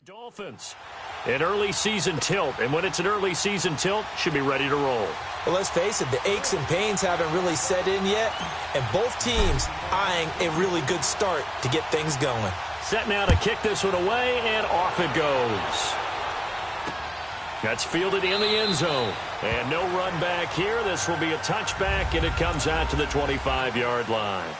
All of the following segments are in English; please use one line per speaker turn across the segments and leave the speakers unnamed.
Dolphins, an early season tilt, and when it's an early season tilt, should be ready to roll.
Well, let's face it, the aches and pains haven't really set in yet, and both teams eyeing a really good start to get things going.
Set now to kick this one away, and off it goes. That's fielded in the end zone, and no run back here. This will be a touchback, and it comes out to the 25-yard line.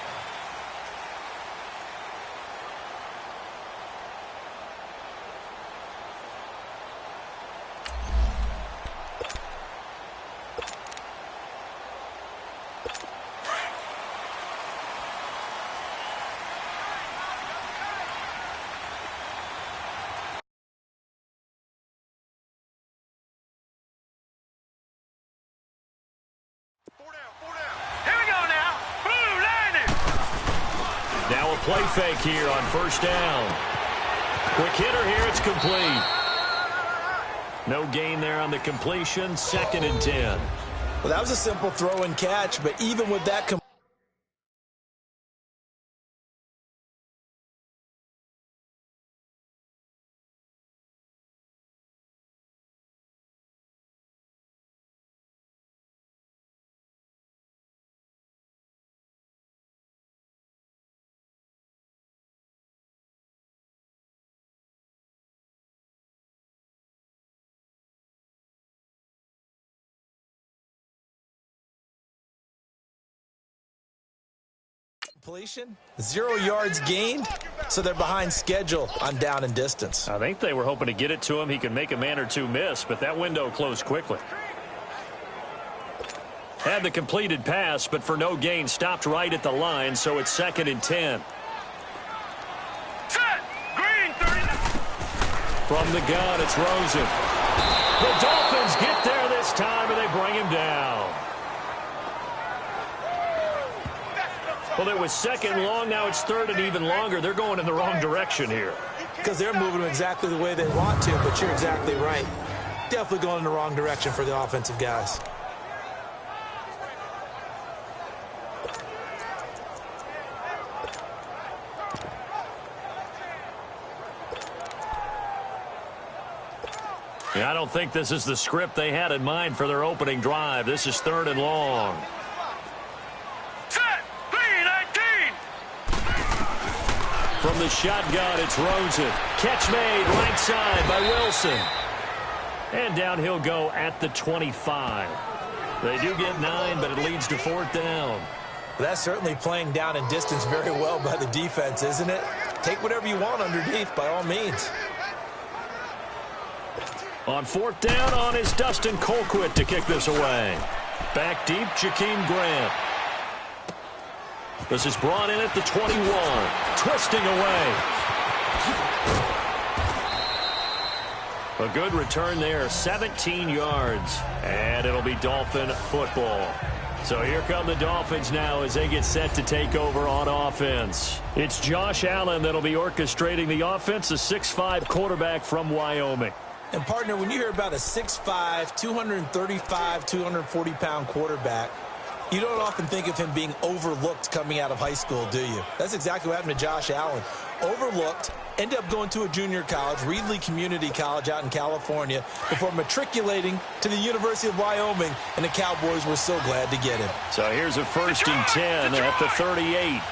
Now a play fake here on first down. Quick hitter here, it's complete. No gain there on the completion, 2nd and 10.
Well, that was a simple throw and catch, but even with that completion, 0 yards gained, so they're behind schedule on down and distance.
I think they were hoping to get it to him. He could make a man or two miss, but that window closed quickly. Had the completed pass, but for no gain, stopped right at the line, so it's 2nd and 10.
Set! Green, 39.
From the gun, it's Rosen. The Dolphins get there this time, and they bring him down. Well, it was 2nd long. Now it's 3rd and even longer. They're going in the wrong direction here.
Because they're moving exactly the way they want to, but you're exactly right. Definitely going in the wrong direction for the offensive guys.
Yeah, I don't think this is the script they had in mind for their opening drive. This is 3rd and long. From the shotgun, it's Rosen. Catch made, right side by Wilson. And down he'll go at the 25. They do get 9, but it leads to 4th down.
That's certainly playing down and distance very well by the defense, isn't it? Take whatever you want underneath, by all means.
On 4th down on is Dustin Colquitt to kick this away. Back deep, Jakeem Grant. This is brought in at the 21. Twisting away. A good return there, 17 yards. And it'll be Dolphin football. So here come the Dolphins now as they get set to take over on offense. It's Josh Allen that'll be orchestrating the offense, a 6'5" quarterback from Wyoming.
And, partner, when you hear about a 6'5", 235, 240-pound quarterback, you don't often think of him being overlooked coming out of high school, do you? That's exactly what happened to Josh Allen. Overlooked, ended up going to a junior college, Reedley Community College out in California, before matriculating to the University of Wyoming, and the Cowboys were so glad to get him.
So here's a 1st and 10 at the 38.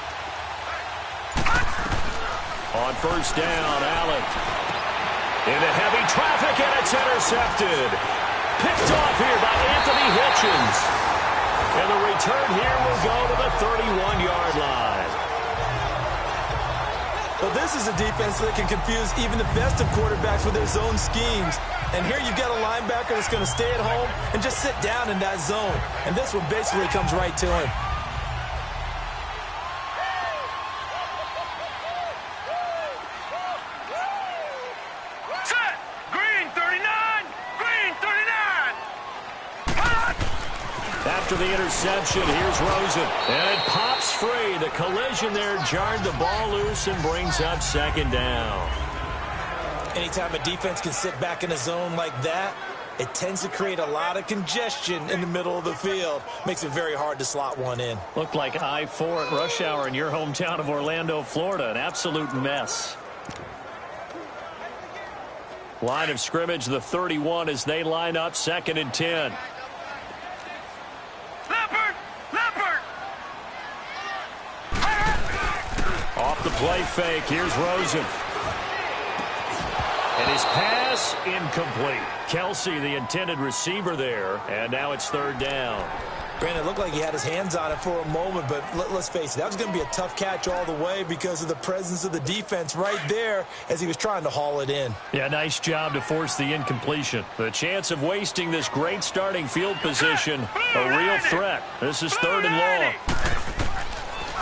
On 1st down, Allen. Into heavy traffic, and it's intercepted. Picked off here by Anthony Hitchens. And the return here will go to the 31-yard line.
Well, this is a defense that can confuse even the best of quarterbacks with their zone schemes. And here you've got a linebacker that's going to stay at home and just sit down in that zone. And this one basically comes right to him.
After the interception, here's Rosen. And it pops free. The collision there jarred the ball loose and brings up 2nd down.
Anytime a defense can sit back in a zone like that, it tends to create a lot of congestion in the middle of the field. Makes it very hard to slot one in.
Looked like I-4 at rush hour in your hometown of Orlando, Florida. An absolute mess. Line of scrimmage, the 31, as they line up 2nd and 10. Off the play fake, here's Rosen. And his pass incomplete. Kelsey, the intended receiver there, and now it's 3rd down.
Brandon, it looked like he had his hands on it for a moment, but let's face it, that was going to be a tough catch all the way because of the presence of the defense right there as he was trying to haul it in.
Yeah, nice job to force the incompletion. The chance of wasting this great starting field position, a real threat. This is 3rd and long.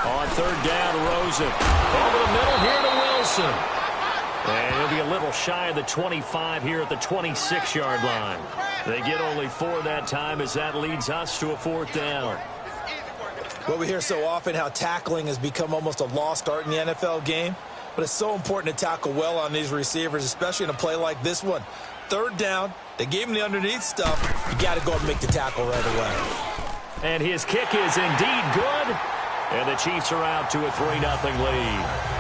On 3rd down, Rosen. Over the middle here to Wilson. And he'll be a little shy of the 25 here at the 26-yard line. They get only 4 that time as that leads us to a 4th down.
Well, we hear so often how tackling has become almost a lost art in the NFL game, but it's so important to tackle well on these receivers, especially in a play like this one. 3rd down, they gave him the underneath stuff. You got to go and make the tackle right away.
And his kick is indeed good, and the Chiefs are out to a 3-0 lead.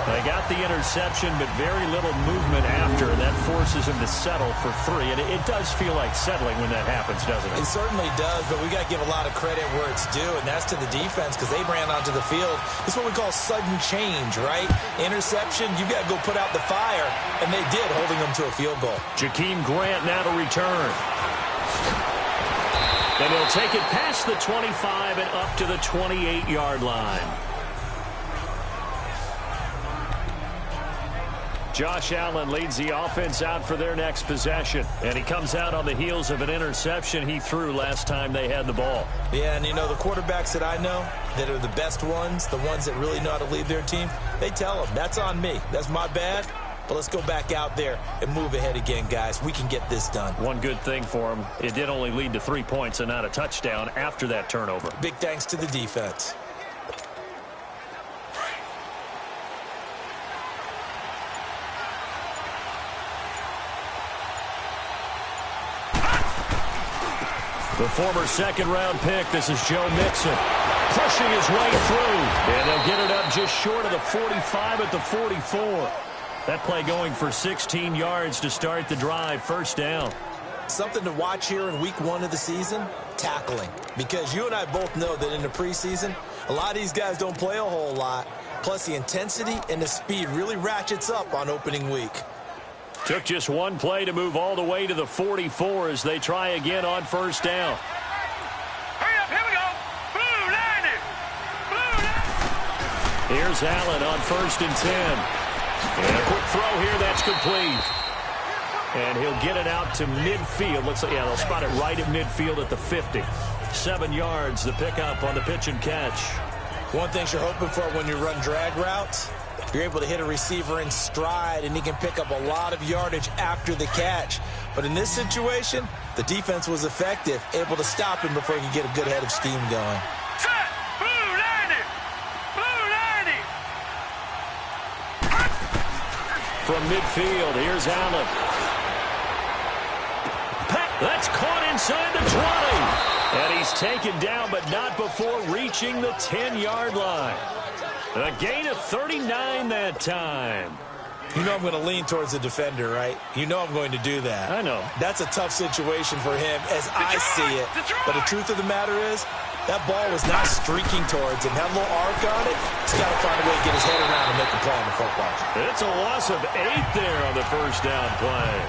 They got the interception, but very little movement after, and that forces him to settle for 3. And it does feel like settling when that happens, doesn't it?
It certainly does, but we got to give a lot of credit where it's due, and that's to the defense because they ran onto the field. This is what we call sudden change, right? Interception, you got to go put out the fire, and they did, holding them to a field goal.
Jakeem Grant now to return. And he'll take it past the 25 and up to the 28-yard line. Josh Allen leads the offense out for their next possession. And he comes out on the heels of an interception he threw last time they had the ball.
Yeah, and you know, the quarterbacks that I know that are the best ones, the ones that really know how to lead their team, they tell them, that's on me. That's my bad. But let's go back out there and move ahead again, guys. We can get this done.
One good thing for him, it did only lead to 3 points and not a touchdown after that turnover.
Big thanks to the defense.
The former 2nd-round pick, this is Joe Mixon, pushing his way through. And they'll get it up just short of the 45 at the 44. That play going for 16 yards to start the drive, 1st down.
Something to watch here in week 1 of the season, tackling. Because you and I both know that in the preseason, a lot of these guys don't play a whole lot. Plus, the intensity and the speed really ratchets up on opening week.
Took just one play to move all the way to the 44 as they try again on 1st down.
Hurry up, here we go. Blue 90. Blue 90.
Here's Allen on 1st and 10. And a quick throw here, that's complete. And he'll get it out to midfield. Looks like, yeah, they'll spot it right at midfield at the 50. 7 yards, the pickup on the pitch and catch.
One thing you're hoping for when you run drag routes, you're able to hit a receiver in stride, and he can pick up a lot of yardage after the catch. But in this situation, the defense was effective, able to stop him before he could get a good head of steam going.
Set. Blue 90. Blue 90.
From midfield, here's Allen. That's caught inside the 20. And he's taken down, but not before reaching the 10-yard line. A gain of 39 that time.
You know I'm going to lean towards the defender, right? You know I'm going to do that.
I know.
That's a tough situation for him as I see it. But the truth of the matter is, that ball was not streaking towards him. Had a little arc on it. He's got to find a way to get his head around and make a play on the football.
It's a loss of 8 there on the 1st down play.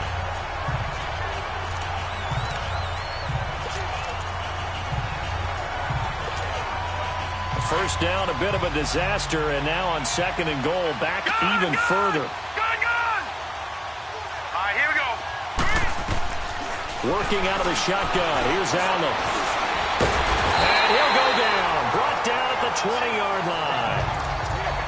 First down, a bit of a disaster, and now on 2nd and goal, back even further.
Gun. All right, here we go.
Working out of the shotgun. Here's Allen. And he'll go down. Brought down at the 20-yard line.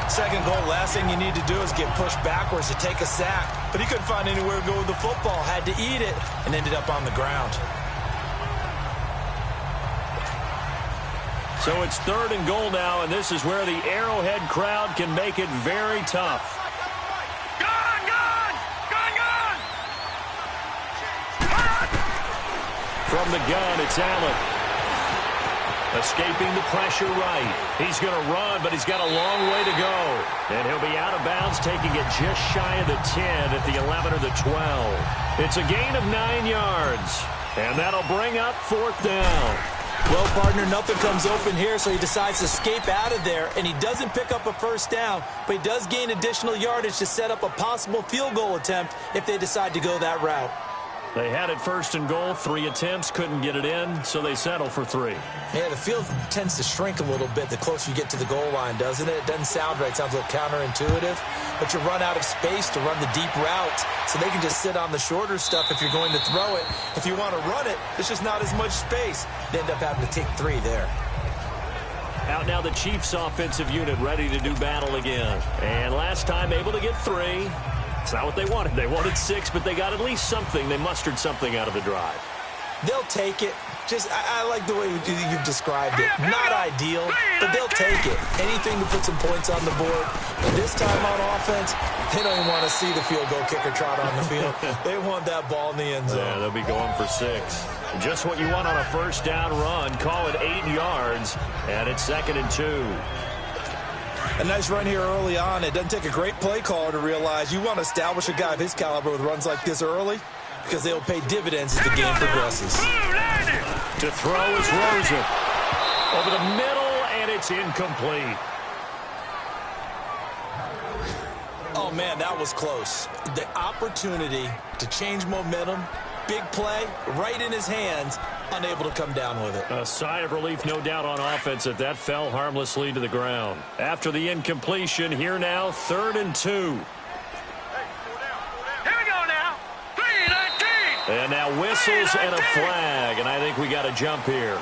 2nd goal, last thing you need to do is get pushed backwards to take a sack. But he couldn't find anywhere to go with the football. Had to eat it and ended up on the ground.
So it's 3rd and goal now, and this is where the Arrowhead crowd can make it very tough.
Gun.
From the gun, it's Allen. Escaping the pressure right. He's going to run, but he's got a long way to go. And he'll be out of bounds, taking it just shy of the 10 at the 11 or the 12. It's a gain of 9 yards. And that'll bring up 4th down.
Well, partner, nothing comes open here, so he decides to escape out of there, and he doesn't pick up a first down, but he does gain additional yardage to set up a possible field goal attempt if they decide to go that route.
They had it 1st and goal, 3 attempts, couldn't get it in, so they settle for 3.
Yeah, the field tends to shrink a little bit the closer you get to the goal line, doesn't it? It doesn't sound right. It sounds a little counterintuitive, but you run out of space to run the deep routes, so they can just sit on the shorter stuff if you're going to throw it. If you want to run it, there's just not as much space. They end up having to take 3 there.
Out now the Chiefs offensive unit ready to do battle again. And last time able to get 3. It's not what they wanted. They wanted 6, but they got at least something. They mustered something out of the drive.
They'll take it. Just, I like the way you've described it. Not ideal, but they'll take it. Anything to put some points on the board. But this time on offense, they don't even want to see the field goal kicker trot on the field. They want that ball in the end zone.
Yeah, they'll be going for 6. Just what you want on a first down run. Call it 8 yards, and it's 2nd and 2.
A nice run here early on. It doesn't take a great play caller to realize you want to establish a guy of his caliber with runs like this early because they'll pay dividends as the game progresses.
To throw is Rosen. Over the middle, and it's incomplete.
Oh, man, that was close. The opportunity to change momentum, big play, right in his hands, unable to come down with it.
A sigh of relief, no doubt, on offense that fell harmlessly to the ground. After the incompletion, here now, 3rd and 2.
Here we go now. 3-19.
And now whistles and a flag, and I think we got a jump here.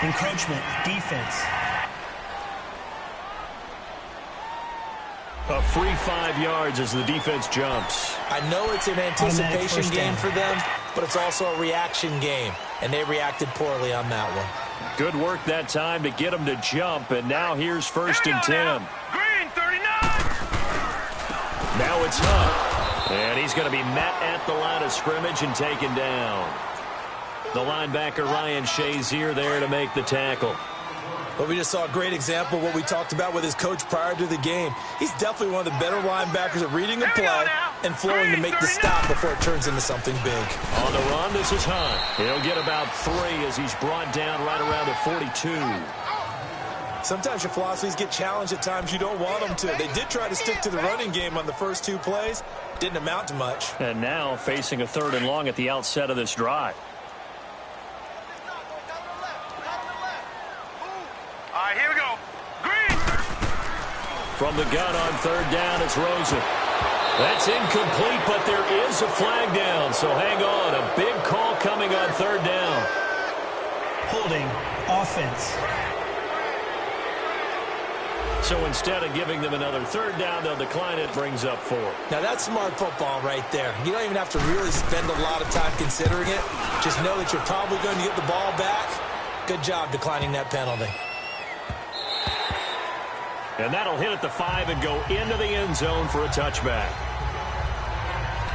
Encroachment, defense.
A free 5 yards as the defense jumps.
I know it's an anticipation game for them, but it's also a reaction game, and they reacted poorly on that one.
Good work that time to get them to jump, and now here's 1st and 10.
Green 39.
Now it's Hunt, and he's going to be met at the line of scrimmage and taken down. The linebacker Ryan Shazier there to make the tackle.
But we just saw a great example of what we talked about with his coach prior to the game. He's definitely one of the better linebackers at reading the play and flowing to make the stop before it turns into something big.
On the run, this is Hunt. He'll get about 3 as he's brought down right around the 42.
Sometimes your philosophies get challenged at times you don't want them to. They did try to stick to the running game on the first 2 plays. Didn't amount to much.
And now facing a 3rd and long at the outset of this drive.
All right, here we go. Green.
From the gun on 3rd down, it's Rosen. That's incomplete, but there is a flag down, so hang on. A big call coming on 3rd down.
Holding, offense.
So instead of giving them another 3rd down, they'll decline it, brings up 4.
Now that's smart football right there. You don't even have to really spend a lot of time considering it. Just know that you're probably going to get the ball back. Good job declining that penalty.
And that'll hit at the 5 and go into the end zone for a touchback.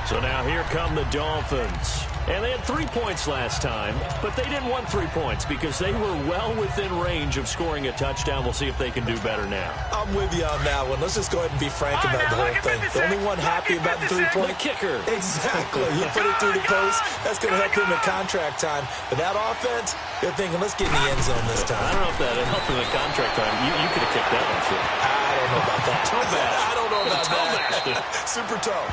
So now here come the Dolphins. And they had 3 points last time, but they didn't want 3 points because they were well within range of scoring a touchdown. We'll see if they can do better now.
I'm with you on that one. Let's just go ahead and be frank about the whole thing. The only one happy about the 3-point
kicker.
Exactly. You put it through the post. That's going to help him in contract time. But that offense, they're thinking, let's get in the end zone this time.
I don't know if that helped him in contract time. You could have kicked that one, too.
I don't know about that. I don't know about that. Super toe.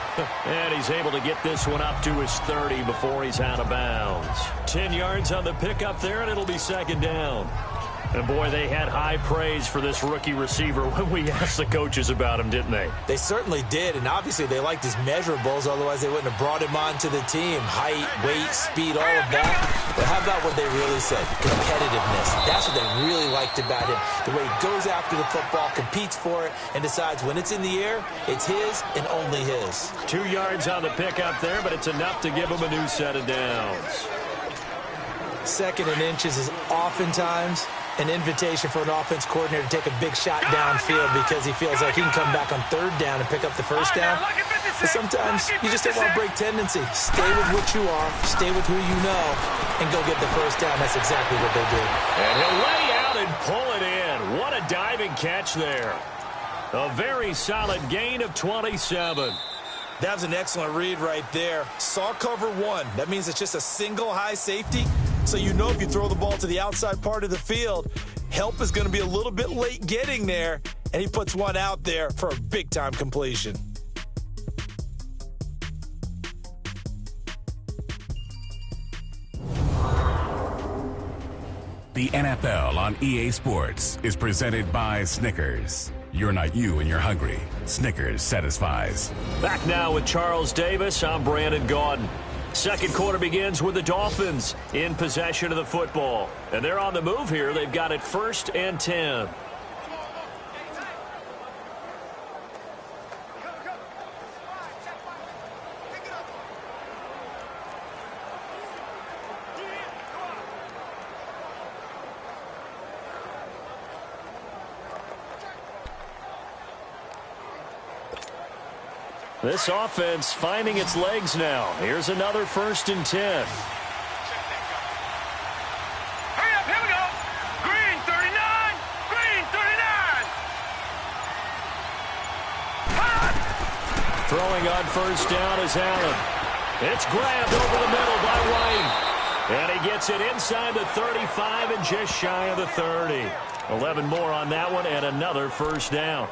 And he's able to get this one up to his 30 before he's out of bounds. 10 yards on the pickup there, and it'll be 2nd down. And, boy, they had high praise for this rookie receiver when we asked the coaches about him, didn't they?
They certainly did, and obviously they liked his measurables. Otherwise, they wouldn't have brought him onto the team. Height, weight, speed, all of that. But how about what they really said? Competitiveness. That's what they really liked about him. The way he goes after the football, competes for it, and decides when it's in the air, it's his and only his.
2 yards on the pickup there, but it's enough to give him a new set of downs.
2nd and inches is oftentimes an invitation for an offense coordinator to take a big shot downfield because he feels like he can come back on third down and pick up the first down. But sometimes you just don't want to break tendency. Stay with what you are, stay with who you know, and go get the first down. That's exactly what they did.
And he'll lay out and pull it in. What a diving catch there. A very solid gain of 27.
That was an excellent read right there. Saw cover one. That means it's just a single high safety. So you know if you throw the ball to the outside part of the field, help is going to be a little bit late getting there, and he puts one out there for a big-time completion.
The NFL on EA Sports is presented by Snickers. You're not you and you're hungry. Snickers satisfies.
Back now with Charles Davis. I'm Brandon Gaudin. Second quarter begins with the Dolphins in possession of the football. And they're on the move here. They've got it 1st and 10. This offense finding its legs now. Here's another 1st and 10.
Hurry up, here we go. Green 39. Green 39. Hot.
Throwing on 1st down is Allen. It's grabbed over the middle by White. And he gets it inside the 35 and just shy of the 30. 11 more on that one and another 1st down.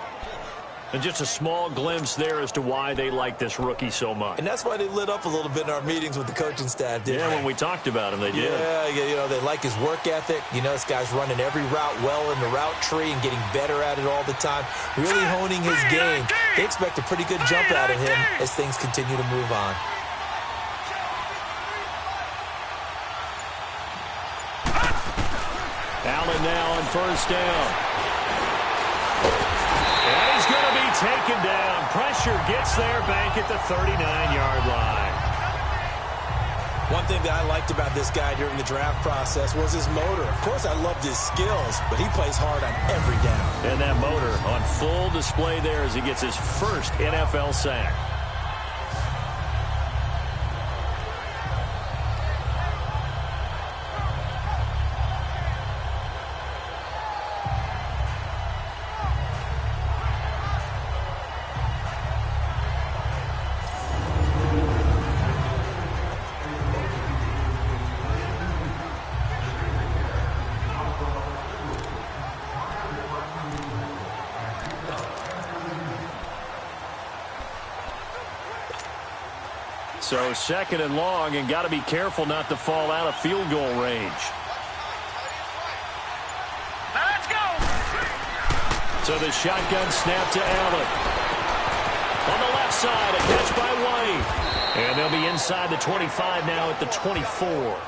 And just a small glimpse there as to why they like this rookie so much.
And that's why they lit up a little bit in our meetings with the coaching staff, didn't they?
Yeah, when we talked about him, they did.
Yeah, you know, they like his work ethic. You know, this guy's running every route well in the route tree and getting better at it all the time, really honing his game. They expect a pretty good jump out of him as things continue to move on.
Allen now on 1st down. And he's going to be taken down. Pressure gets there back at the 39-yard line.
One thing that I liked about this guy during the draft process was his motor. Of course, I loved his skills, but he plays hard on every down.
And that motor on full display there as he gets his first NFL sack. So 2nd and long, and got to be careful not to fall out of field goal range.
Now let's go.
So the shotgun snap to Allen. On the left side, a catch by White. And they'll be inside the 25 now at the 24.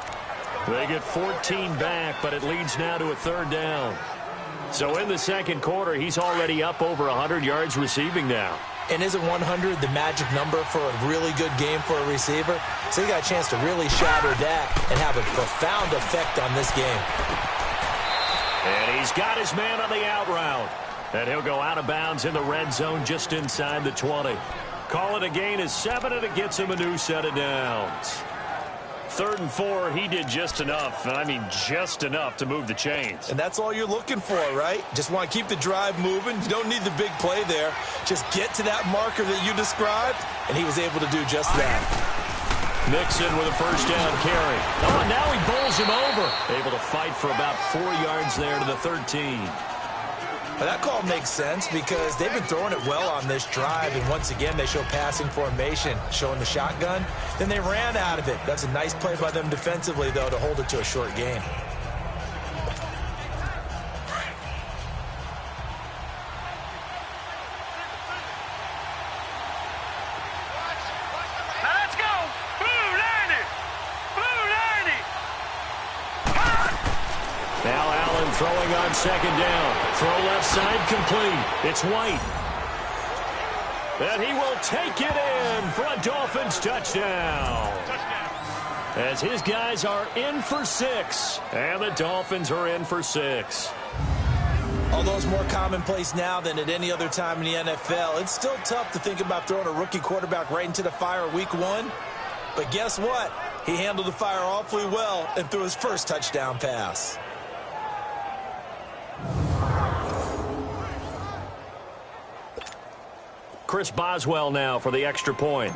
They get 14 back, but it leads now to a 3rd down. So in the second quarter, he's already up over 100 yards receiving now.
And isn't 100 the magic number for a really good game for a receiver? So he got a chance to really shatter that and have a profound effect on this game.
And he's got his man on the out route. And he'll go out of bounds in the red zone just inside the 20. Call it a gain of 7, and it gets him a new set of downs. 3rd and 4, he did just enough. I mean, just enough to move the chains.
And that's all you're looking for, right? Just want to keep the drive moving. You don't need the big play there. Just get to that marker that you described, and he was able to do just that.
Mixon with a 1st down carry. Oh, and now he bowls him over. Able to fight for about 4 yards there to the 13.
Well, that call makes sense because they've been throwing it well on this drive, and once again they show passing formation, showing the shotgun. Then they ran out of it. That's a nice play by them defensively, though, to hold it to a short gain.
Now let's go. Blue 90. Blue 90.
Now Allen throwing on 2nd down. Throw left side complete. It's White. And he will take it in for a Dolphins touchdown. as his guys are in for 6. And the Dolphins are in for 6.
Although it's more commonplace now than at any other time in the NFL, it's still tough to think about throwing a rookie quarterback right into the fire week 1. But guess what? He handled the fire awfully well and threw his first touchdown pass.
Chris Boswell now for the extra point.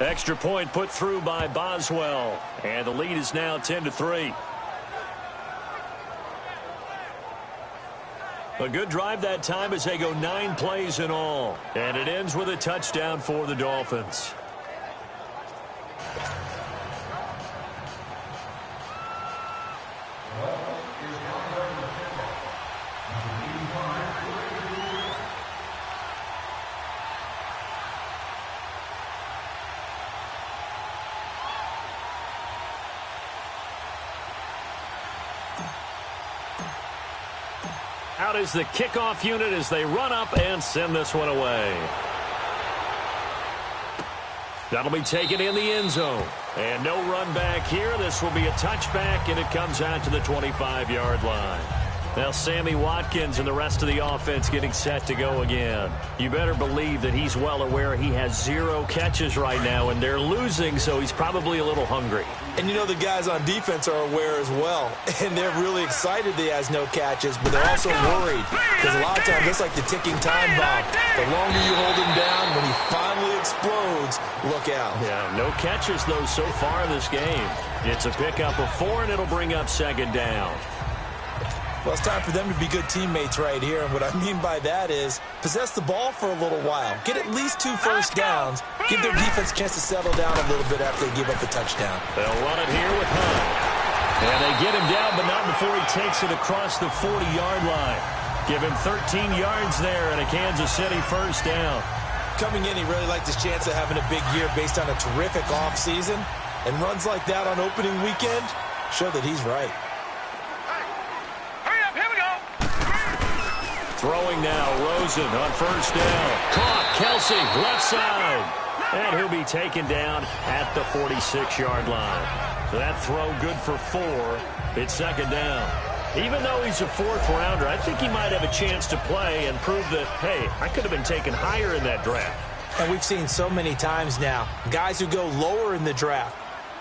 Extra point put through by Boswell. And the lead is now 10-3. A good drive that time as they go 9 plays in all. And it ends with a touchdown for the Dolphins. Out is the kickoff unit as they run up and send this one away. That'll be taken in the end zone. And no run back here. This will be a touchback, and it comes out to the 25-yard line. Now Sammy Watkins and the rest of the offense getting set to go again. You better believe that he's well aware he has 0 catches right now, and they're losing, so he's probably a little hungry.
And you know the guys on defense are aware as well. And they're really excited that he has no catches, but they're also worried. Because a lot of times, it's like the ticking time bomb. The longer you hold him down, when he finally explodes, look out.
Yeah, no catches, though, so far in this game. It's a pickup of 4, and it'll bring up second down.
Well, it's time for them to be good teammates right here. And what I mean by that is possess the ball for a little while. Get at least 2 first downs. Give their defense a chance to settle down a little bit after they give up the touchdown.
They'll run it here with Hunt. And they get him down, but not before he takes it across the 40-yard line. Give him 13 yards there and a Kansas City first down.
Coming in, he really liked his chance of having a big year based on a terrific offseason. And runs like that on opening weekend show that he's right.
Throwing now, Rosen on first down. Caught, Kelsey, left side. And he'll be taken down at the 46-yard line. That throw good for 4. It's second down. Even though he's a 4th rounder, I think he might have a chance to play and prove that, hey, I could have been taken higher in that draft.
And we've seen so many times now, guys who go lower in the draft,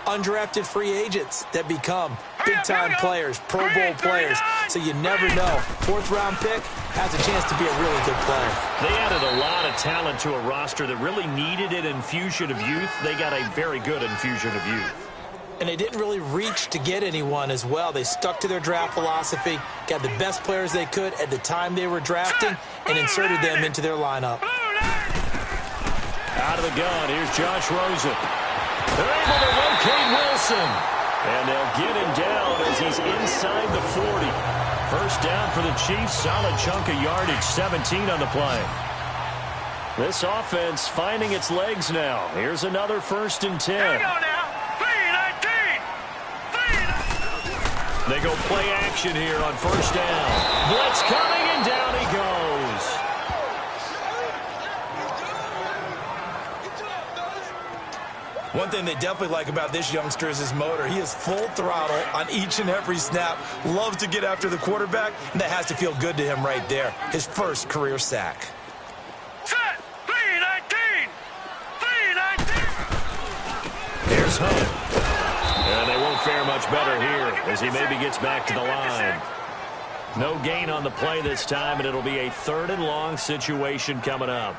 undrafted free agents that become big-time players, Pro Bowl players. So you never know. 4th-round pick has a chance to be a really good player.
They added a lot of talent to a roster that really needed an infusion of youth. They got a very good infusion of youth.
And they didn't really reach to get anyone as well. They stuck to their draft philosophy, got the best players they could at the time they were drafting, and inserted them into their lineup.
Out of the gun, here's Josh Rosen. They're able to locate Wilson. And they'll get him down as he's inside the 40. First down for the Chiefs. Solid chunk of yardage, 17 on the play. This offense finding its legs now. Here's another 1st and 10.
Here we go now. 3-19.
They go play action here on first down. Blitz coming, and down he goes.
One thing they definitely like about this youngster is his motor. He is full throttle on each and every snap. Loves to get after the quarterback, and that has to feel good to him right there. His first career sack.
Set. 3-19. 3-19.
Here's Hunt. And they won't fare much better here as he maybe gets back to the line. No gain on the play this time, and it'll be a 3rd and long situation coming up.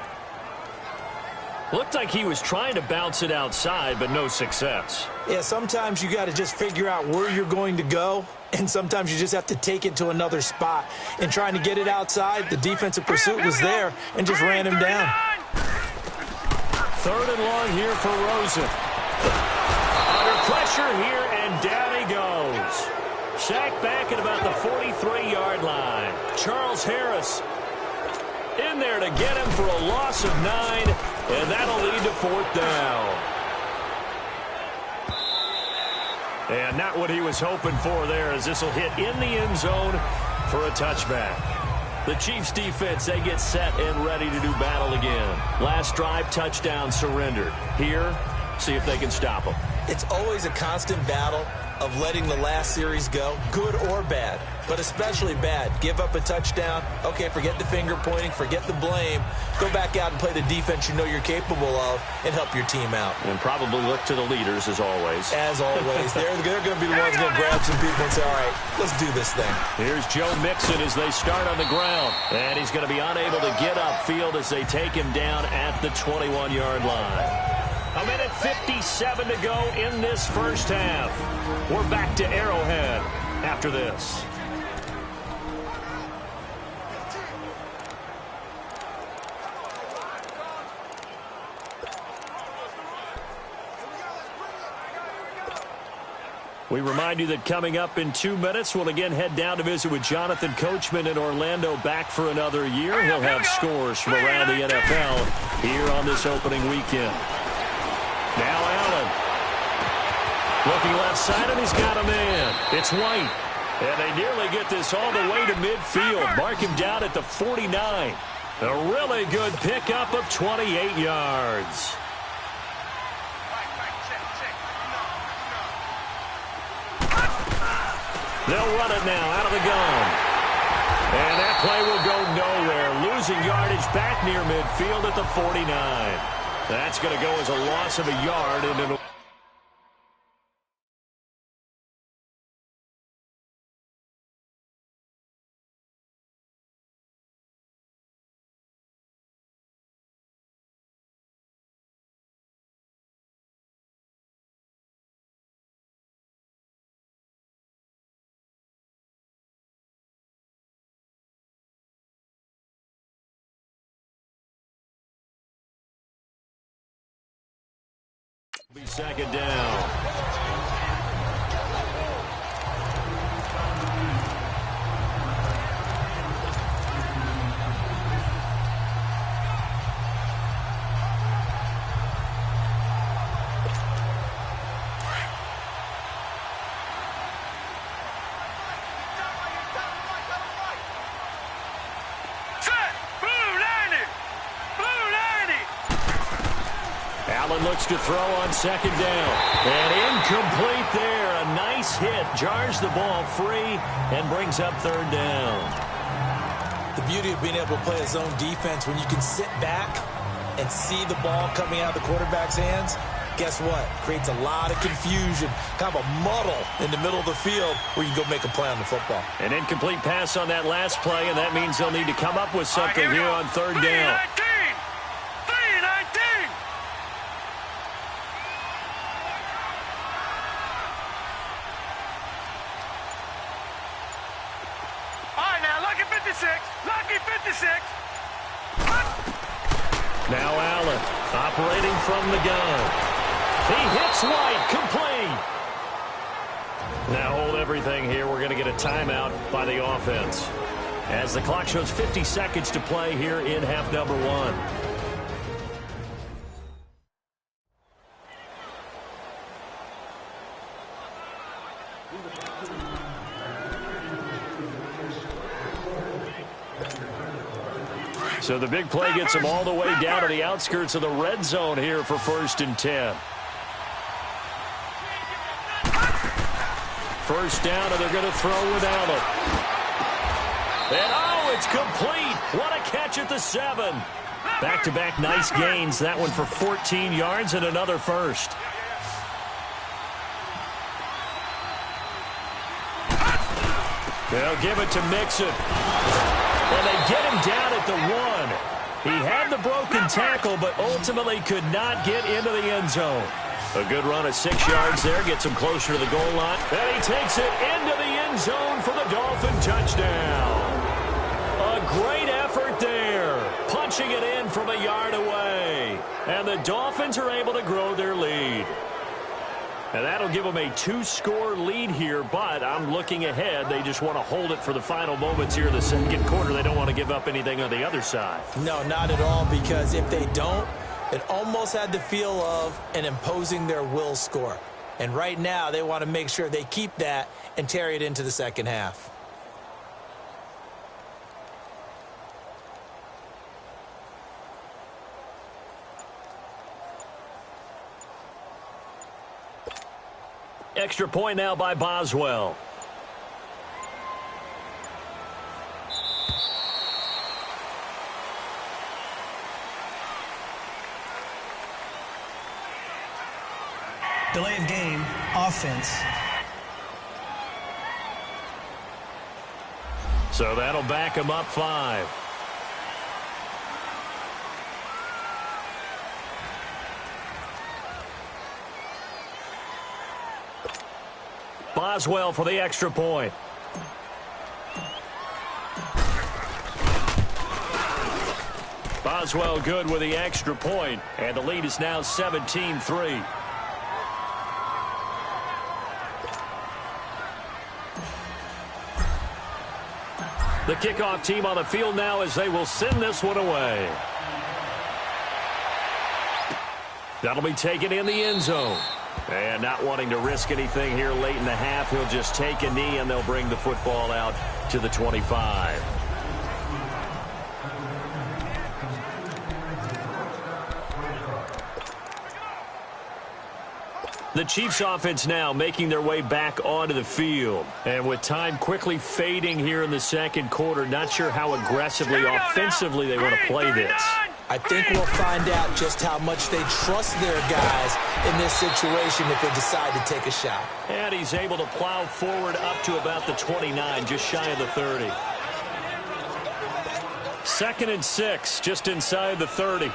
Looked like he was trying to bounce it outside, but no success.
Yeah, sometimes you got to just figure out where you're going to go, and sometimes you just have to take it to another spot. And trying to get it outside, the defensive pursuit was there and just ran him down.
3rd and long here for Rosen. Under pressure here, and down he goes. Sacked back at about the 43-yard line. Charles Harris in there to get him for a loss of 9, and that'll lead to 4th down. And not what he was hoping for there, as this will hit in the end zone for a touchback. The Chiefs defense, they get set and ready to do battle again. Last drive, touchdown surrendered. Here, see if they can stop them.
It's always a constant battle of letting the last series go, good or bad, but especially bad. Give up a touchdown. Okay, forget the finger pointing, forget the blame. Go back out and play the defense you know you're capable of and help your team out.
And probably look to the leaders as always.
As always. They're going to be the ones going to grab some people and say, all right, let's do this thing.
Here's Joe Mixon as they start on the ground. And he's going to be unable to get upfield as they take him down at the 21-yard line. A minute 57 to go in this first half. We're back to Arrowhead after this. We remind you that coming up in 2 minutes, we'll again head down to visit with Jonathan Coachman in Orlando, back for another year. He'll have scores from around the NFL here on this opening weekend. Now Allen. Looking left side, and he's got a man. It's White. And they nearly get this all the way to midfield. Mark him down at the 49. A really good pickup of 28 yards. They'll run it now out of the gun. And that play will go nowhere. Losing yardage back near midfield at the 49. That's going to go as a loss of a yard, and it'll be second down. Allen looks to throw on second down. And incomplete there. A nice hit. Jars the ball free and brings up third down.
The beauty of being able to play a zone defense, when you can sit back and see the ball coming out of the quarterback's hands, guess what? Creates a lot of confusion, kind of a muddle in the middle of the field where you can go make a play on the football.
An incomplete pass on that last play, and that means they'll need to come up with something here on third down.
3-19. All right, now, lucky 56. Lucky 56.
Now Allen operating from the gun. He hits White, complete. Now hold everything here. We're going to get a timeout by the offense as the clock shows 50 seconds to play here in half number one. So the big play gets them all the way down to the outskirts of the red zone here for 1st and 10. First down, and they're going to throw without it. And oh, it's complete. What a catch at the 7. Back-to-back nice gains. That one for 14 yards and another first. They'll give it to Mixon. And they get him down at the 1. He had the broken tackle, but ultimately could not get into the end zone. A good run of 6 yards there, gets him closer to the goal line. And he takes it into the end zone for the Dolphin touchdown. A great effort there, punching it in from a yard away. And the Dolphins are able to grow their lead. And that'll give them a 2-score lead here, but I'm looking ahead. They just want to hold it for the final moments here in the second quarter. They don't want to give up anything on the other side.
No, not at all, because if they don't, it almost had the feel of an imposing their will score. And right now, they want to make sure they keep that and carry it into the second half.
Extra point now by Boswell.
Delay of game, offense.
So that'll back him up 5. Boswell for the extra point. Boswell good with the extra point, and the lead is now 17-3. The kickoff team on the field now as they will send this one away. That'll be taken in the end zone. And not wanting to risk anything here late in the half, he'll just take a knee and they'll bring the football out to the 25. The Chiefs offense now making their way back onto the field. And with time quickly fading here in the second quarter, not sure how aggressively, offensively they want to play this.
I think we'll find out just how much they trust their guys in this situation if they decide to take a shot.
And he's able to plow forward up to about the 29, just shy of the 30. 2nd and 6, just inside the 30.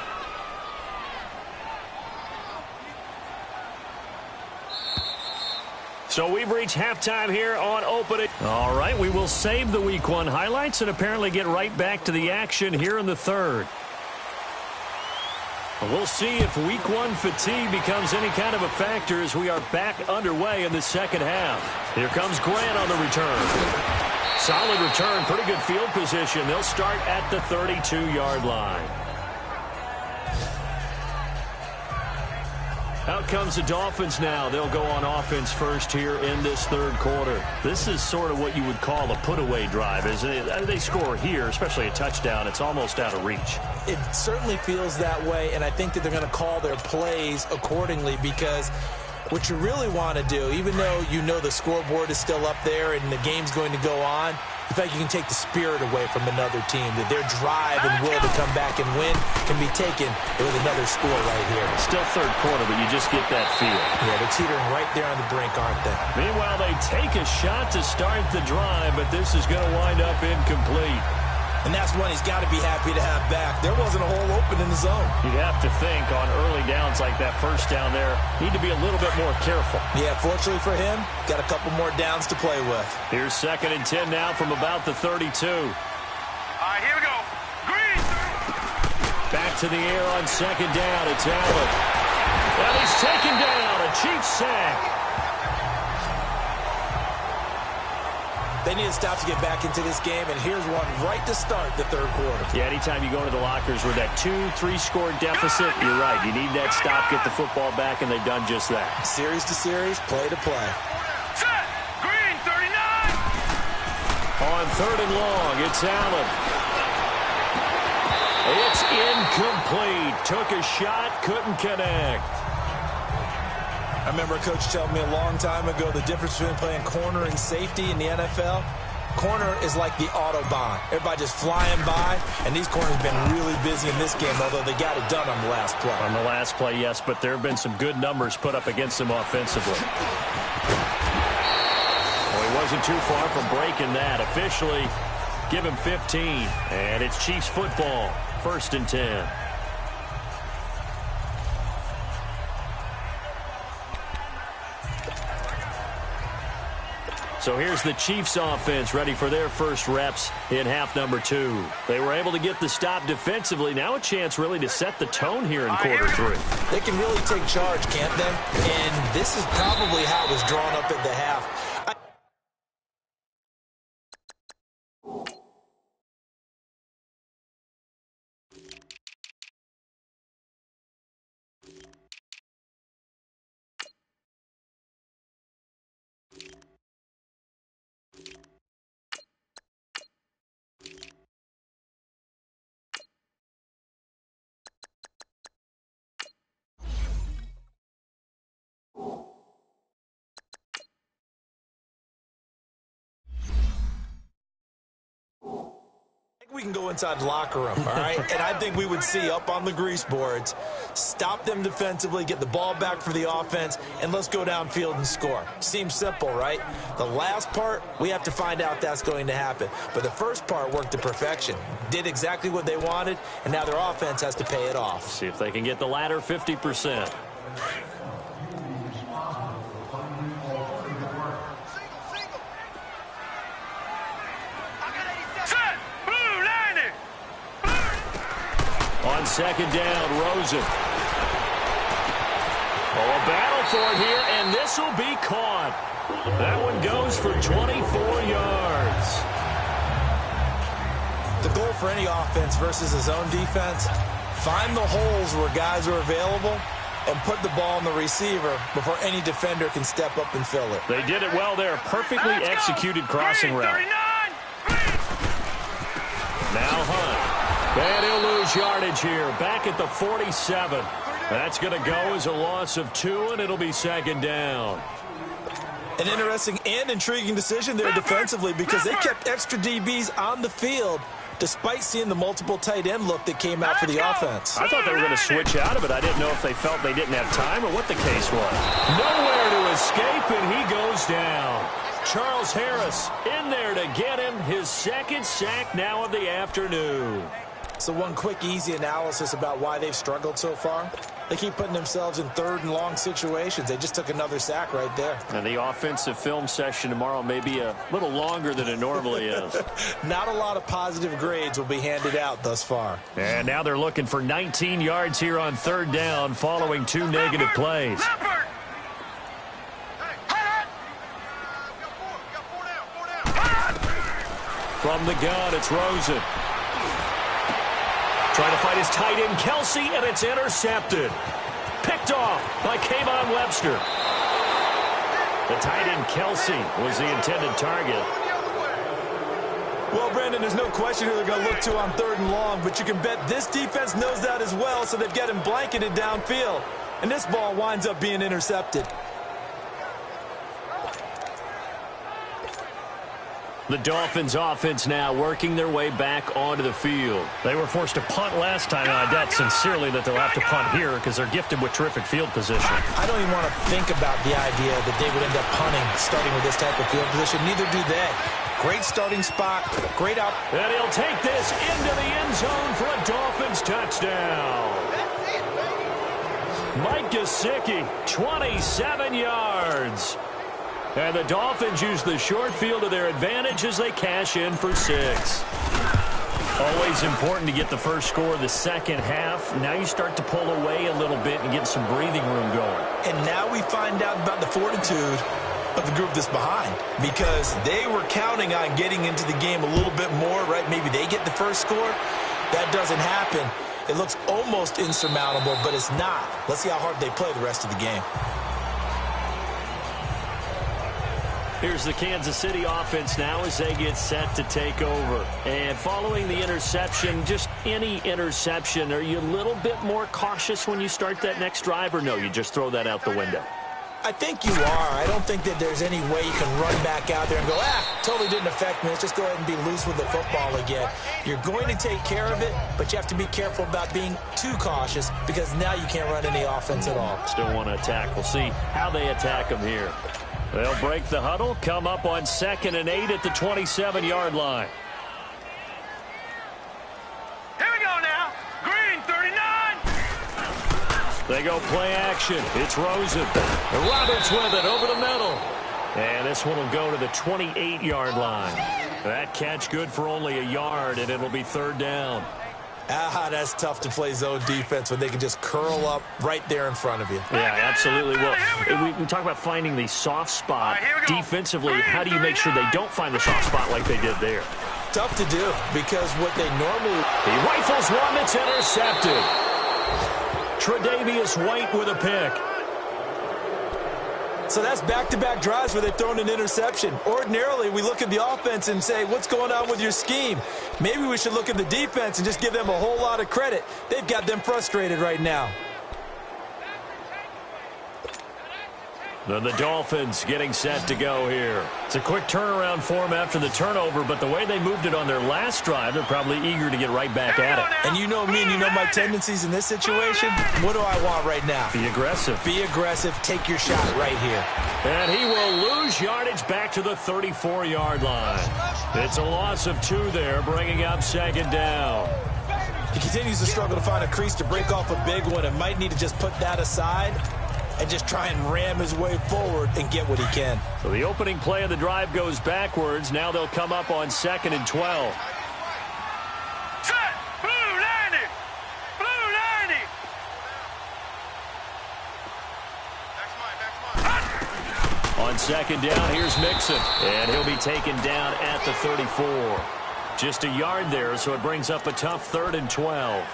So we've reached halftime here on opening. All right, we will save the Week 1 highlights and apparently get right back to the action here in the third. We'll see if Week 1 fatigue becomes any kind of a factor as we are back underway in the second half. Here comes Grant on the return. Solid return, pretty good field position. They'll start at the 32-yard line. Out comes the Dolphins now. They'll go on offense first here in this third quarter. This is sort of what you would call a put-away drive, isn't it? They score here, especially a touchdown. It's almost out of reach.
It certainly feels that way, and I think that they're going to call their plays accordingly because what you really want to do, even though you know the scoreboard is still up there and the game's going to go on, in fact, you can take the spirit away from another team, that their drive and will to come back and win can be taken with another score right here.
Still third quarter, but you just get that feel.
Yeah, they're teetering right there on the brink, aren't they?
Meanwhile, they take a shot to start the drive, but this is going to wind up incomplete.
And that's one he's got to be happy to have back. There wasn't a hole open in the zone.
You'd have to think on early downs like that first down there, need to be a little bit more careful.
Yeah, fortunately for him, got a couple more downs to play with.
Here's 2nd and 10 now from about the 32.
All right, here we go. Green.
Back to the air on 2nd down. It's Allen. And he's taken down. A Chiefs sack.
They need to stop to get back into this game, and here's one right to start the third quarter.
Yeah, anytime you go into the lockers with that 2-3 score deficit, you're right. You need that stop, get the football back, and they've done just that.
Series to series, play to play.
Set. Green, 39.
On 3rd and long, it's Allen. It's incomplete. Took a shot, couldn't connect.
I remember a coach telling me a long time ago the difference between playing corner and safety in the NFL. Corner is like the Autobahn. Everybody just flying by, and these corners have been really busy in this game, although they got it done on the last play.
On the last play, yes, but there have been some good numbers put up against them offensively. Well, he wasn't too far from breaking that. Officially, give him 15, and it's Chiefs football, 1st and 10. So here's the Chiefs offense ready for their first reps in half number 2. They were able to get the stop defensively. Now a chance really to set the tone here in quarter 3.
They can really take charge, can't they? And this is probably how it was drawn up at the half. We can go inside the locker room, all right? And I think we would see up on the grease boards, stop them defensively, get the ball back for the offense, and let's go downfield and score. Seems simple, right? The last part, we have to find out that's going to happen. But the first part worked to perfection. Did exactly what they wanted, and now their offense has to pay it off.
See if they can get the latter 50%. On second down, Rosen. Oh, a battle for it here, and this will be caught. That one goes for 24 yards.
The goal for any offense versus a zone defense, find the holes where guys are available and put the ball on the receiver before any defender can step up and fill it.
They did it well there. Perfectly executed crossing route. Now Hunt. And he'll lose yardage here. Back at the 47. That's going to go as a loss of 2, and it'll be second down.
An interesting and intriguing decision there defensively because they kept extra DBs on the field despite seeing the multiple tight end look that came out for the offense.
I thought they were going to switch out of it. I didn't know if they felt they didn't have time or what the case was. Nowhere to escape, and he goes down. Charles Harris in there to get him his second sack now of the afternoon.
So one quick, easy analysis about why they've struggled so far. They keep putting themselves in third and long situations. They just took another sack right there.
And the offensive film session tomorrow may be a little longer than it normally is.
Not a lot of positive grades will be handed out thus far.
And now they're looking for 19 yards here on third down following 2 negative plays. From the gun, it's Rosen. Trying to find his tight end, Kelsey, and it's intercepted. Picked off by Kayvon Webster. The tight end, Kelsey, was the intended target.
Well, Brandon, there's no question who they're going to look to on third and long, but you can bet this defense knows that as well, so they've got him blanketed downfield. And this ball winds up being intercepted.
The Dolphins offense now working their way back onto the field. They were forced to punt last time, and I doubt sincerely that they'll have to punt here because they're gifted with terrific field position.
I don't even want to think about the idea that they would end up punting starting with this type of field position. Neither do they. Great starting spot, great out.
And he'll take this into the end zone for a Dolphins touchdown. Mike Gesicki, 27 yards. And the Dolphins use the short field to their advantage as they cash in for 6. Always important to get the first score of the second half. Now you start to pull away a little bit and get some breathing room going.
And now we find out about the fortitude of the group that's behind because they were counting on getting into the game a little bit more, right? Maybe they get the first score. That doesn't happen. It looks almost insurmountable, but it's not. Let's see how hard they play the rest of the game.
Here's the Kansas City offense now as they get set to take over. And following the interception, just any interception, are you a little bit more cautious when you start that next drive, or no, you just throw that out the window?
I think you are. I don't think that there's any way you can run back out there and go, totally didn't affect me. Let's just go ahead and be loose with the football again. You're going to take care of it, but you have to be careful about being too cautious because now you can't run any offense at all.
Still want to attack. We'll see how they attack them here. They'll break the huddle, come up on 2nd and 8 at the 27-yard line.
Here we go now. Green, 39.
They go play action. It's Rosen. Roberts with it over the middle. And this one will go to the 28-yard line. That catch good for only a yard, and it'll be 3rd down.
That's tough to play zone defense when they can just curl up right there in front of you.
Yeah, absolutely. Well, we talk about finding the soft spot defensively. How do you make sure they don't find the soft spot like they did there?
Tough to do because what they normally...
He rifles one that's intercepted. Tre'Davious White with a pick.
So that's back-to-back drives where they've thrown an interception. Ordinarily, we look at the offense and say, what's going on with your scheme? Maybe we should look at the defense and just give them a whole lot of credit. They've got them frustrated right now.
The Dolphins getting set to go here. It's a quick turnaround for them after the turnover, but the way they moved it on their last drive, they're probably eager to get right back at it.
And you know me and you know my tendencies in this situation. What do I want right now?
Be aggressive.
Be aggressive. Take your shot right here.
And he will lose yardage back to the 34-yard line. It's a loss of 2 there, bringing up second down.
He continues to struggle to find a crease to break off a big one and might need to just put that aside and just try and ram his way forward and get what he can.
So the opening play of the drive goes backwards. Now they'll come up on 2nd and 12.
Set. Blue 90. Blue 90.
On 2nd down, here's Mixon. And he'll be taken down at the 34. Just a yard there, so it brings up a tough 3rd and 12.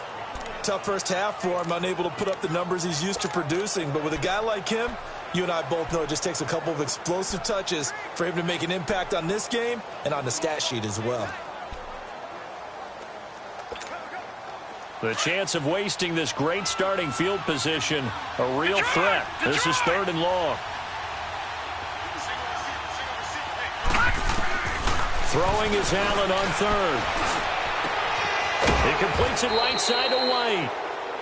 Tough first half for him, unable to put up the numbers he's used to producing. But with a guy like him, you and I both know it just takes a couple of explosive touches for him to make an impact on this game and on the stat sheet as well.
The chance of wasting this great starting field position, a real threat. This is 3rd and long. Throwing is Allen on 3rd. He completes it right side to White.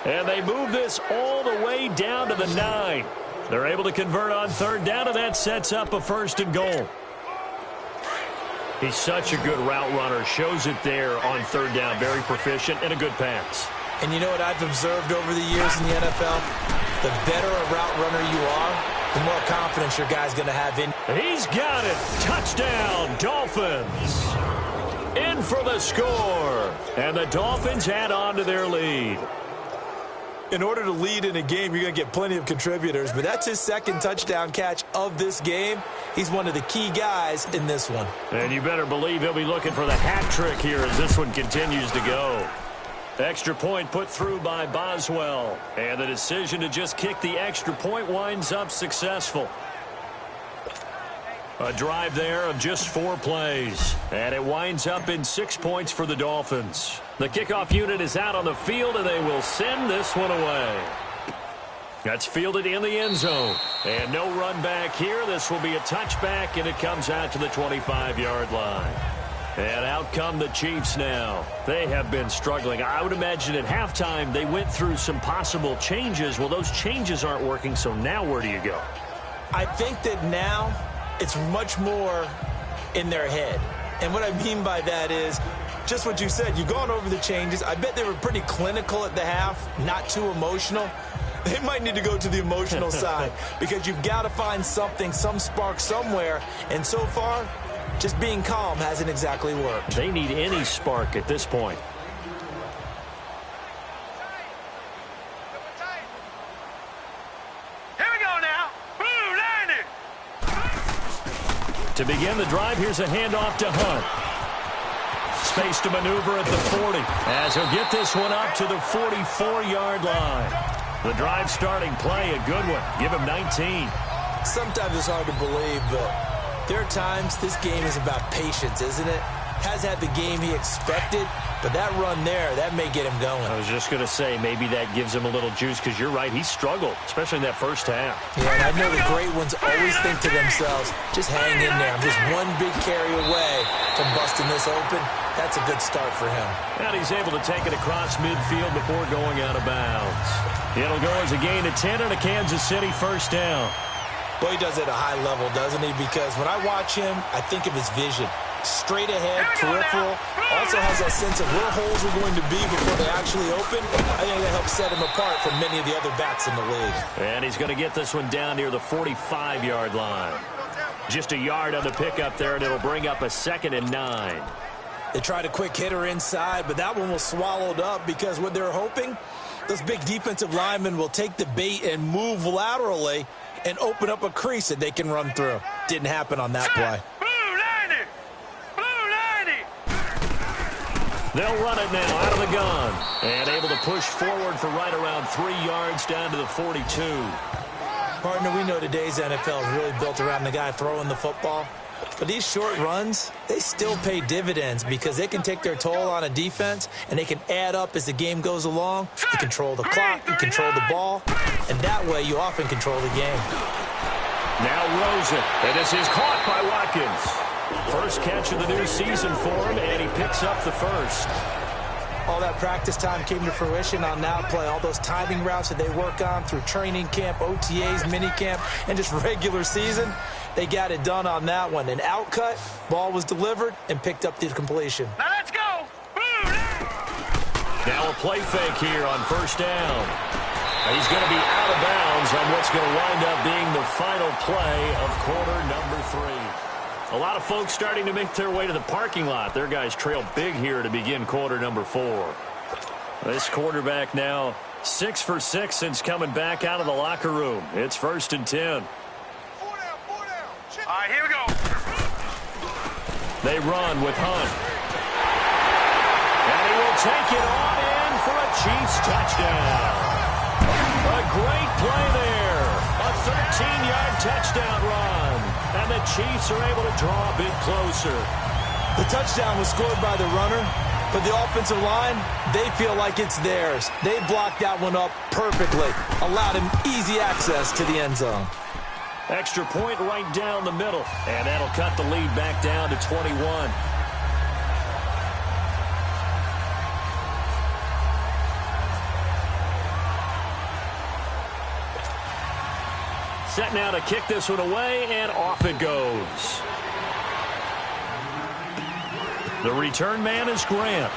And they move this all the way down to the 9. They're able to convert on 3rd down, and that sets up a 1st and goal. He's such a good route runner. Shows it there on 3rd down. Very proficient and a good pass.
And you know what I've observed over the years in the NFL? The better a route runner you are, the more confidence your guy's going to have in.
He's got it. Touchdown, Dolphins. In for the score. And the Dolphins add on to their lead.
In order to lead in a game, you're going to get plenty of contributors, but that's his 2nd touchdown catch of this game. He's one of the key guys in this one.
And you better believe he'll be looking for the hat trick here as this one continues to go. Extra point put through by Boswell. And the decision to just kick the extra point winds up successful. A drive there of just 4 plays. And it winds up in 6 points for the Dolphins. The kickoff unit is out on the field, and they will send this one away. That's fielded in the end zone. And no run back here. This will be a touchback, and it comes out to the 25-yard line. And out come the Chiefs now. They have been struggling. I would imagine at halftime they went through some possible changes. Well, those changes aren't working, so now where do you go?
I think that now it's much more in their head. And what I mean by that is just what you said. You've gone over the changes. I bet they were pretty clinical at the half, not too emotional. They might need to go to the emotional side because you've got to find something, some spark somewhere. And so far, just being calm hasn't exactly worked.
They need any spark at this point.
Here we go now. Blue 90.
To begin the drive, here's a handoff to Hunt. Space to maneuver at the 40 as he'll get this one up to the 44-yard line. The drive starting play, a good one. Give him 19.
Sometimes it's hard to believe, but there are times this game is about patience, isn't it? Has had the game he expected, but that run there, that may get him going.
I was just going to say, maybe that gives him a little juice because you're right, he struggled, especially in that first half.
Yeah, and I know the great ones always think to themselves, just hang in there. I'm just one big carry away from busting this open. That's a good start for him.
And he's able to take it across midfield before going out of bounds. It'll go as a gain of 10 and a Kansas City first down.
Boy, he does it at a high level, doesn't he? Because when I watch him, I think of his vision. Straight ahead, peripheral. Also has that sense of where holes are going to be before they actually open. I think that helps set him apart from many of the other backs in the league.
And he's going to get this one down near the 45-yard line. Just a yard on the pickup there, and it'll bring up a 2nd and 9.
They tried a quick hitter inside, but that one was swallowed up because what they're hoping, those big defensive linemen will take the bait and move laterally and open up a crease that they can run through. Didn't happen on that play.
They'll run it now out of the gun. And able to push forward for right around 3 yards down to the 42.
Partner, we know today's NFL is really built around the guy throwing the football. But these short runs, they still pay dividends because they can take their toll on a defense and they can add up as the game goes along. You control the clock, you control the ball, and that way you often control the game.
Now Rosen, and this is caught by Watkins. First catch of the new season for him, and he picks up the first.
All that practice time came to fruition on that play. All those timing routes that they work on through training camp, OTAs, minicamp, and just regular season, they got it done on that one. An outcut, ball was delivered, and picked up the completion.
Now let's go.
Now a play fake here on first down. He's going to be out of bounds on what's going to wind up being the final play of quarter number 3. A lot of folks starting to make their way to the parking lot. Their guys trail big here to begin quarter number 4. This quarterback now 6 for 6 since coming back out of the locker room. It's 1st and 10.
4 down. All right, here we go.
They run with Hunt. And he will take it on in for a Chiefs touchdown. A great play there. A 13-yard touchdown run. And the Chiefs are able to draw a bit closer.
The touchdown was scored by the runner. For the offensive line, they feel like it's theirs. They blocked that one up perfectly. Allowed him easy access to the end zone.
Extra point right down the middle. And that'll cut the lead back down to 21. Set now to kick this one away, and off it goes. The return man is Grant.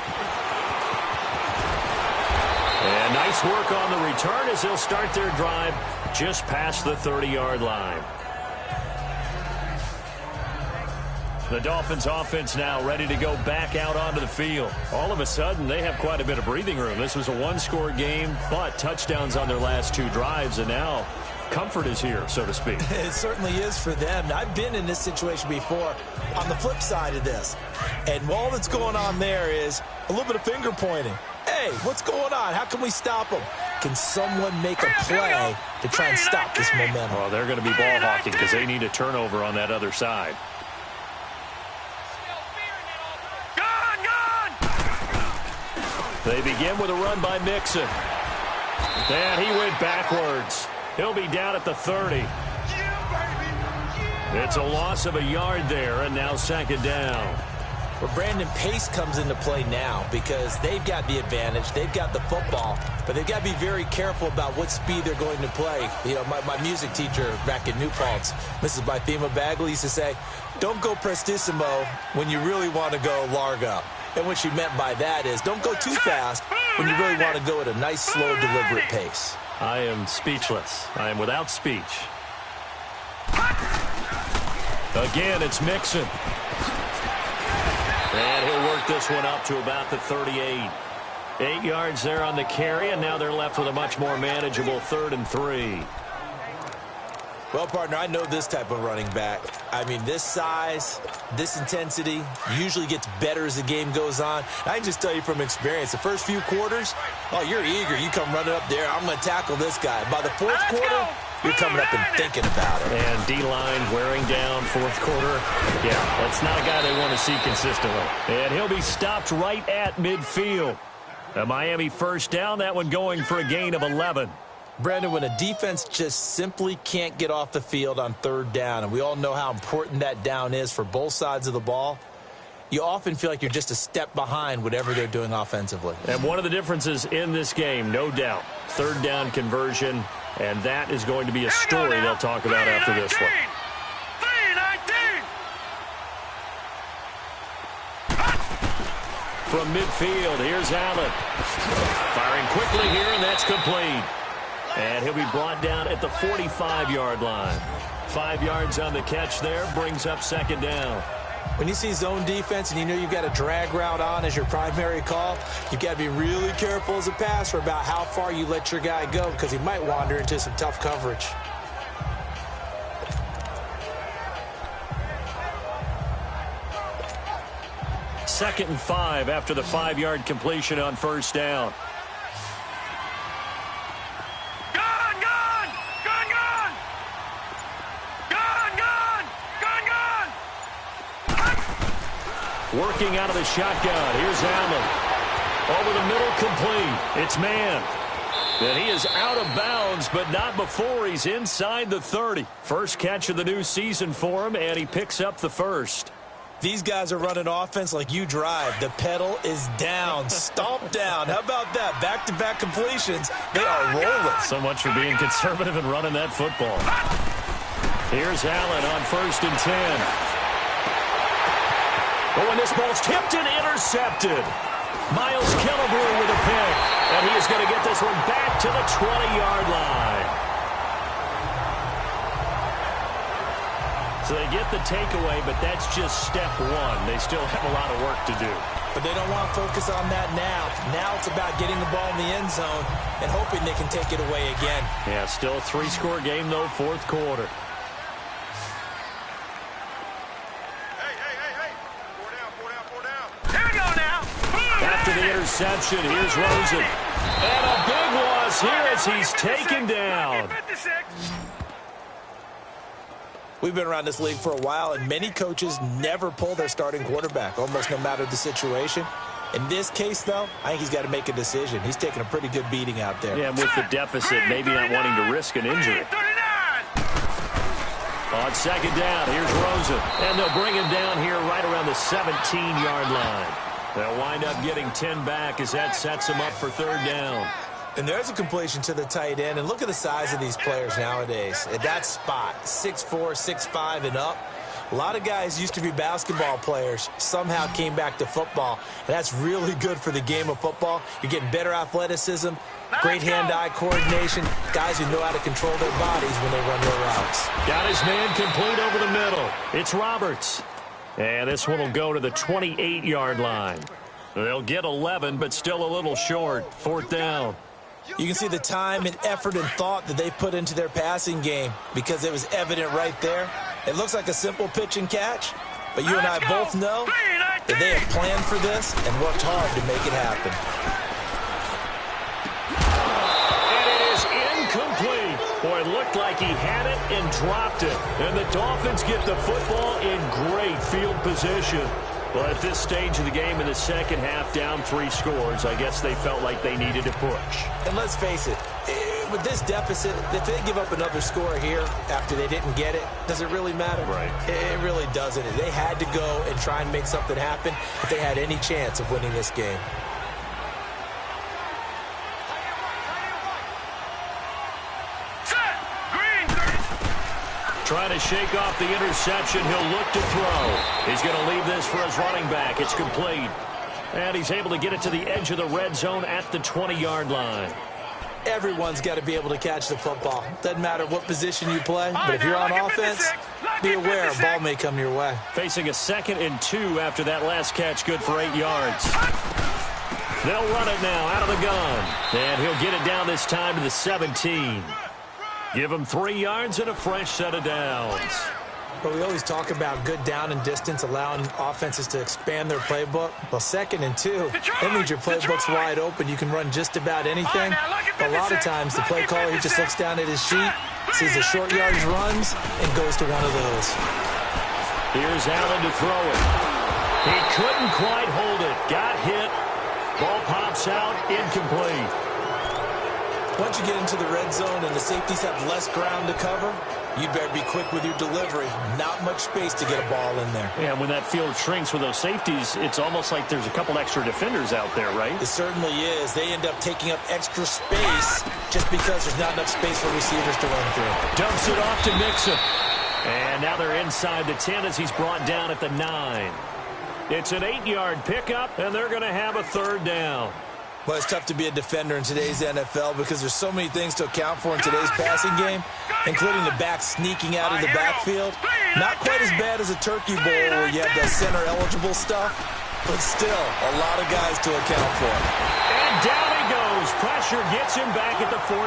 And nice work on the return as they'll start their drive just past the 30-yard line. The Dolphins offense now ready to go back out onto the field. All of a sudden, they have quite a bit of breathing room. This was a one-score game, but touchdowns on their last 2 drives, and now comfort is here, so to speak.
It certainly is for them. I've been in this situation before on the flip side of this. And all that's going on there is a little bit of finger pointing. Hey, what's going on? How can we stop them? Can someone make a play to try and stop this momentum?
Well, they're going to be ball hawking because they need a turnover on that other side. They begin with a run by Mixon. And he went backwards. He'll be down at the 30. It's a loss of a yard there, and now 2nd down.
Well, Brandon, pace comes into play now because they've got the advantage. They've got the football, but they've got to be very careful about what speed they're going to play. You know, my music teacher back in New Paltz, Mrs. Bythema Bagley, used to say, don't go prestissimo when you really want to go largo. And what she meant by that is don't go too fast when you really want to go at a nice, slow, deliberate pace.
I am speechless. I am without speech. Again, it's Mixon. And he'll work this one up to about the 38. 8 yards there on the carry, and now they're left with a much more manageable 3rd and 3.
Well, partner, I know this type of running back. I mean, this size, this intensity usually gets better as the game goes on. I can just tell you from experience, the first few quarters, oh, you're eager. You come running up there, I'm going to tackle this guy. By the 4th quarter, you're coming up and thinking about it.
And D-line wearing down 4th quarter. Yeah, that's not a guy they want to see consistently. And he'll be stopped right at midfield. A Miami 1st down, that one going for a gain of 11.
Brandon, when a defense just simply can't get off the field on 3rd down, and we all know how important that down is for both sides of the ball, you often feel like you're just a step behind whatever they're doing offensively.
And one of the differences in this game, no doubt, 3rd down conversion, and that is going to be a story they'll talk about after this one. 3-19. From midfield, here's Allen. Firing quickly here, and that's complete. And he'll be brought down at the 45-yard line. 5 yards on the catch there, brings up 2nd down.
When you see zone defense and you know you've got a drag route on as your primary call, you've got to be really careful as a passer about how far you let your guy go because he might wander into some tough coverage.
Second and 5 after the 5-yard completion on 1st down. Working out of the shotgun. Here's Allen. Over the middle, complete. It's man. And he is out of bounds, but not before he's inside the 30. First catch of the new season for him, and he picks up the first.
These guys are running offense like you drive. The pedal is down, stomped down. How about that? Back-to-back completions. They are rolling.
So much for being conservative and running that football. Here's Allen on 1st and 10. Oh, and this ball's tipped and intercepted. Miles Killebrew with a pick. And he is going to get this one back to the 20-yard line. So they get the takeaway, but that's just step one. They still have a lot of work to do.
But they don't want to focus on that now. Now it's about getting the ball in the end zone and hoping they can take it away again.
Yeah, still a 3-score game, though, 4th quarter. After the interception, here's Rosen. And a big loss here as he's taken down.
We've been around this league for a while, and many coaches never pull their starting quarterback, almost no matter the situation. In this case, though, I think he's got to make a decision. He's taking a pretty good beating out there.
Yeah, and with the deficit, maybe not wanting to risk an injury. On 2nd down, here's Rosen. And they'll bring him down here right around the 17-yard line. They'll wind up getting 10 back as that sets them up for 3rd down.
And there's a completion to the tight end. And look at the size of these players nowadays. At that spot, 6'4", 6'5", and up. A lot of guys used to be basketball players, somehow came back to football. And that's really good for the game of football. You're getting better athleticism, great hand-eye coordination, guys who know how to control their bodies when they run their routes.
Got his man complete over the middle. It's Roberts. And this one will go to the 28-yard line. They'll get 11, but still a little short. 4th down.
You can see the time and effort and thought that they put into their passing game because it was evident right there. It looks like a simple pitch and catch, but you and I both know that they have planned for this and worked hard to make it happen.
And it is incomplete. Boy, it looked like he had it and dropped it. And the Dolphins get the football in great field position. Well, at this stage of the game in the second half, down 3 scores, I guess they felt like they needed to push.
And let's face it, with this deficit, if they give up another score here after they didn't get it, does it really matter?
Right.
It really doesn't. They had to go and try and make something happen if they had any chance of winning this game.
Trying to shake off the interception. He'll look to throw. He's going to leave this for his running back. It's complete. And he's able to get it to the edge of the red zone at the 20-yard line.
Everyone's got to be able to catch the football. Doesn't matter what position you play, but if you're on offense, be aware a ball may come your way.
Facing a 2nd and 2 after that last catch, good for 8 yards. They'll run it now out of the gun. And he'll get it down this time to the 17. Give him 3 yards and a fresh set of downs.
But we always talk about good down and distance, allowing offenses to expand their playbook. Well, 2nd and 2, that means your playbook's wide open. You can run just about anything. But a lot of times, the play caller, he just looks down at his sheet, sees the short yardage runs, and goes to one of those.
Here's Allen to throw it. He couldn't quite hold it. Got hit. Ball pops out, incomplete.
Once you get into the red zone and the safeties have less ground to cover, you better be quick with your delivery. Not much space to get a ball in there.
Yeah, when that field shrinks with those safeties, it's almost like there's a couple extra defenders out there, right?
It certainly is. They end up taking up extra space just because there's not enough space for receivers to run through.
Dumps it off to Mixon. And now they're inside the 10 as he's brought down at the 9. It's an 8-yard pickup, and they're going to have a 3rd down.
Well, it's tough to be a defender in today's NFL because there's so many things to account for in today's passing game, including the back sneaking out of the backfield. Not quite as bad as a turkey bowl where you have the center-eligible stuff, but still a lot of guys to account for.
And down he goes. Pressure gets him back at the 14.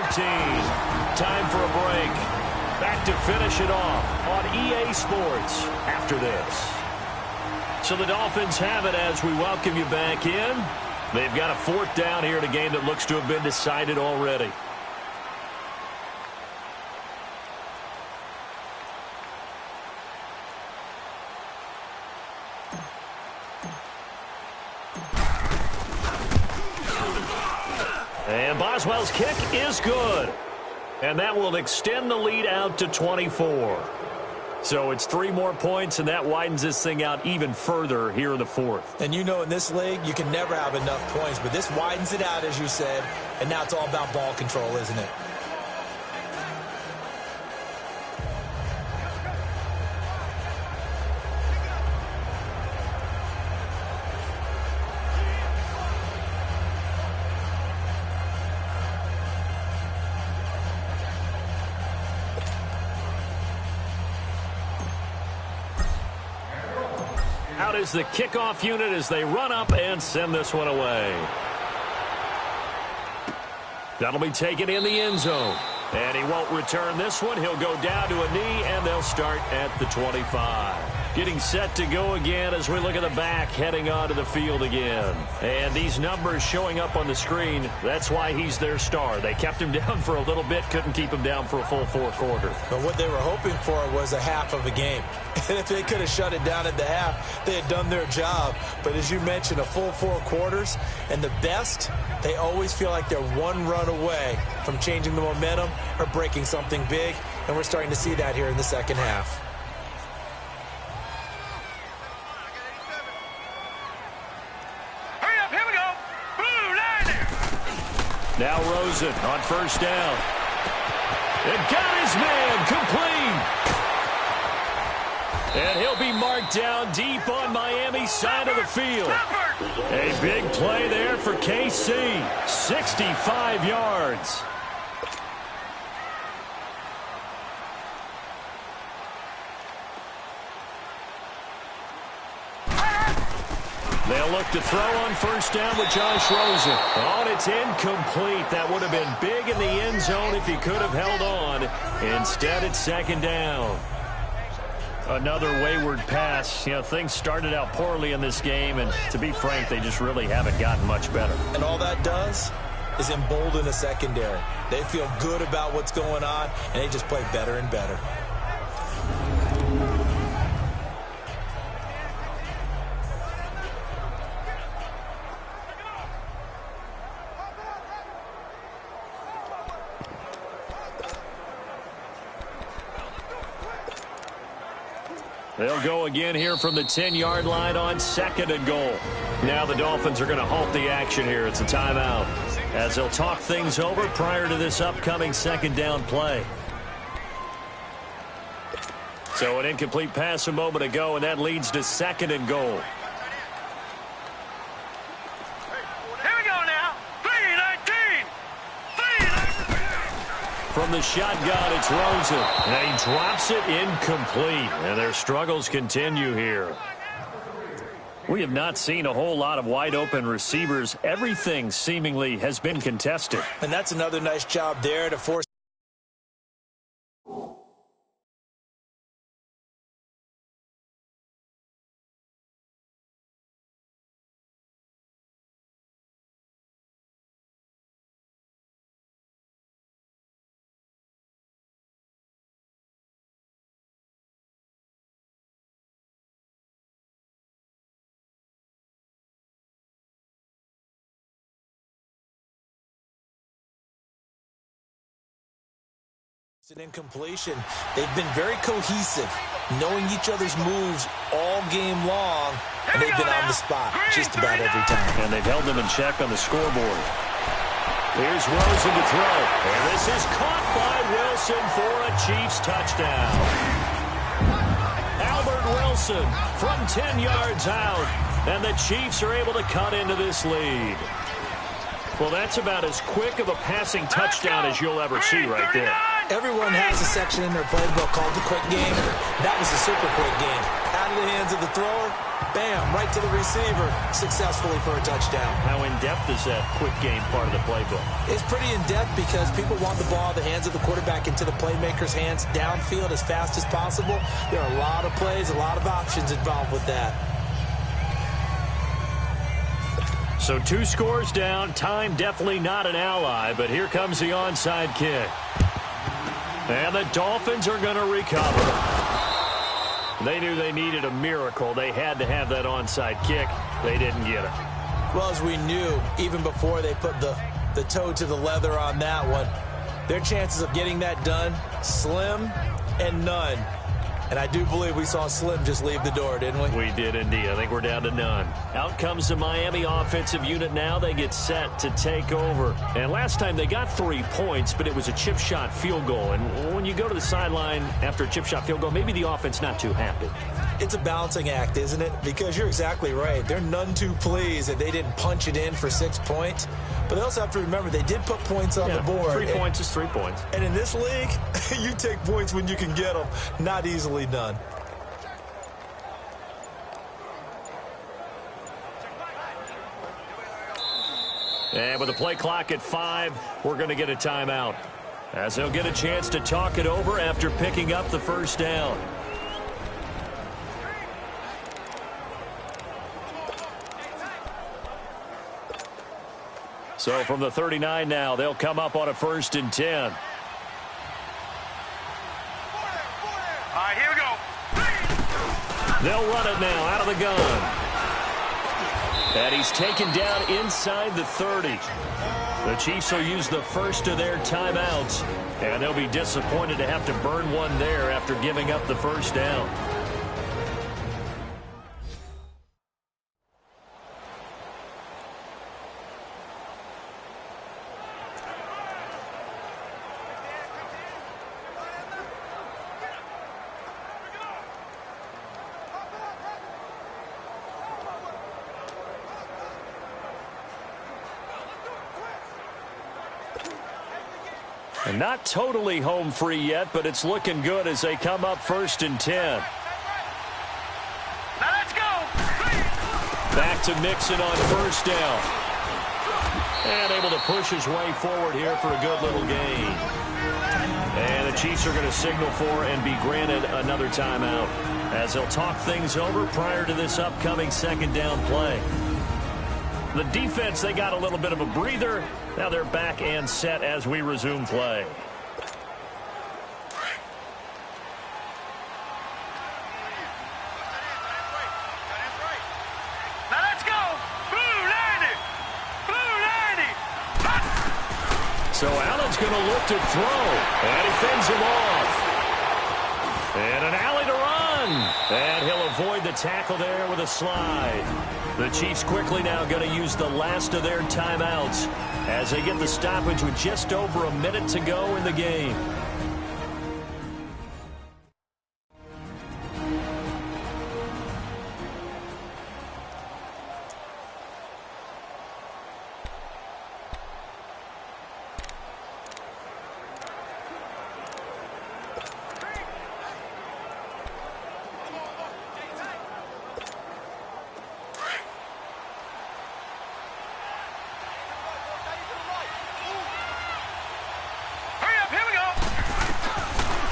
Time for a break. Back to finish it off on EA Sports after this. So the Dolphins have it as we welcome you back in. They've got a 4th down here in a game that looks to have been decided already. And And Boswell's kick is good. And that will extend the lead out to 24. So it's 3 more points, and that widens this thing out even further here in the fourth.
And you know in this league, you can never have enough points, but this widens it out, as you said, and now it's all about ball control, isn't it?
Out is the kickoff unit as they run up and send this one away. That'll be taken in the end zone. And he won't return this one. He'll go down to a knee, and they'll start at the 25. Getting set to go again as we look at the back, heading onto the field again. And these numbers showing up on the screen, that's why he's their star. They kept him down for a little bit, couldn't keep him down for a full 4 quarters.
But what they were hoping for was a half of a game. And if they could have shut it down at the half, they had done their job. But as you mentioned, a full 4 quarters, and the best, they always feel like they're 1 run away from changing the momentum or breaking something big, and we're starting to see that here in the second half.
Hurry up, here we go. Blue line there.
Now Rosen on first down. And got his man complete. And he'll be marked down deep on Miami's side of the field. A big play there for KC. 65 yards. They'll look to throw on first down with Josh Rosen. Oh, and it's incomplete. That would have been big in the end zone if he could have held on. Instead, it's second down. Another wayward pass. You know, things started out poorly in this game, and to be frank, they just really haven't gotten much better.
And all that does is embolden a secondary. They feel good about what's going on, and they just play better and better.
They'll go again here from the 10-yard line on second and goal. Now the Dolphins are going to halt the action here. It's a timeout as they'll talk things over prior to this upcoming second down play. So an incomplete pass a moment ago, and that leads to second and goal.
Here we go now. 3-19.
From the shotgun, it's Rosen. And he drops it incomplete. And their struggles continue here. We have not seen a whole lot of wide-open receivers. Everything seemingly has been contested.
And that's another nice job there to force. It's an incompletion. They've been very cohesive, knowing each other's moves all game long, and they've been on the spot just about every time.
And they've held them in check on the scoreboard. Here's Rosen to throw. And this is caught by Wilson for a Chiefs touchdown. Albert Wilson from 10 yards out, and the Chiefs are able to cut into this lead. Well, that's about as quick of a passing touchdown as you'll ever see right there.
Everyone has a section in their playbook called the quick game. That was a super quick game. Out of the hands of the thrower, bam, right to the receiver, successfully for a touchdown.
How in-depth is that quick game part of the playbook?
It's pretty in-depth because people want the ball out of the hands of the quarterback into the playmaker's hands downfield as fast as possible. There are a lot of plays, a lot of options involved with that.
So 2 scores down. Time definitely not an ally, but here comes the onside kick. And the Dolphins are going to recover. They knew they needed a miracle. They had to have that onside kick. They didn't get it.
Well, as we knew, even before they put the the toe to the leather on that one. Their chances of getting that done, slim and none. And I do believe we saw Slim just leave the door, didn't we?
We did indeed. I think we're down to none. Out comes the Miami offensive unit now. They get set to take over. And last time they got 3 points, but it was a chip shot field goal. And when you go to the sideline after a chip shot field goal, maybe the offense not too happy.
It's a balancing act, isn't it? Because you're exactly right. They're none too pleased that they didn't punch it in for 6 points. But they also have to remember they did put points on the board.
3 points is 3 points.
And in this league, you take points when you can get them. Not easily done.
And with the play clock at 5, we're going to get a timeout, as they'll get a chance to talk it over after picking up the first down. So from the 39 now, they'll come up on a 1st and 10.
All right, here we go.
They'll run it now out of the gun. And he's taken down inside the 30. The Chiefs will use the first of their timeouts, and they'll be disappointed to have to burn one there after giving up the first down. And not totally home free yet, but it's looking good as they come up 1st and 10.
Now let's go.
Back to Mixon on 1st down. And able to push his way forward here for a good little gain. And the Chiefs are going to signal for and be granted another timeout, as they'll talk things over prior to this upcoming 2nd down play. The defense, they got a little bit of a breather. Now they're back and set as we resume play.
Now let's go. Blue 90. Blue 90.
So Allen's going to look to throw. And he fends him off. And an alley to run. And he'll avoid the tackle there with a slide. The Chiefs quickly now going to use the last of their timeouts as they get the stoppage with just over a minute to go in the game.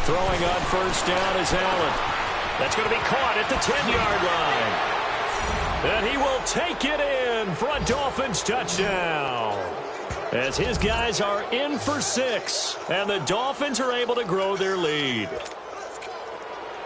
Throwing on 1st down is Allen. That's going to be caught at the 10-yard line. And he will take it in for a Dolphins touchdown, as his guys are in for 6, and the Dolphins are able to grow their lead.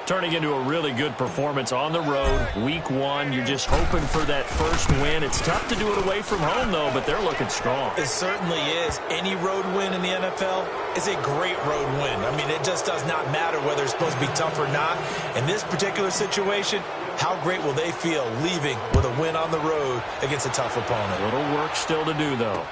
Turning into a really good performance on the road. Week 1, you're just hoping for that first win. It's tough to do it away from home, though, but they're looking strong.
It certainly is. Any road win in the NFL is a great road win. I mean, it just does not matter whether it's supposed to be tough or not. In this particular situation, how great will they feel leaving with a win on the road against a tough opponent?
A little work still to do, though.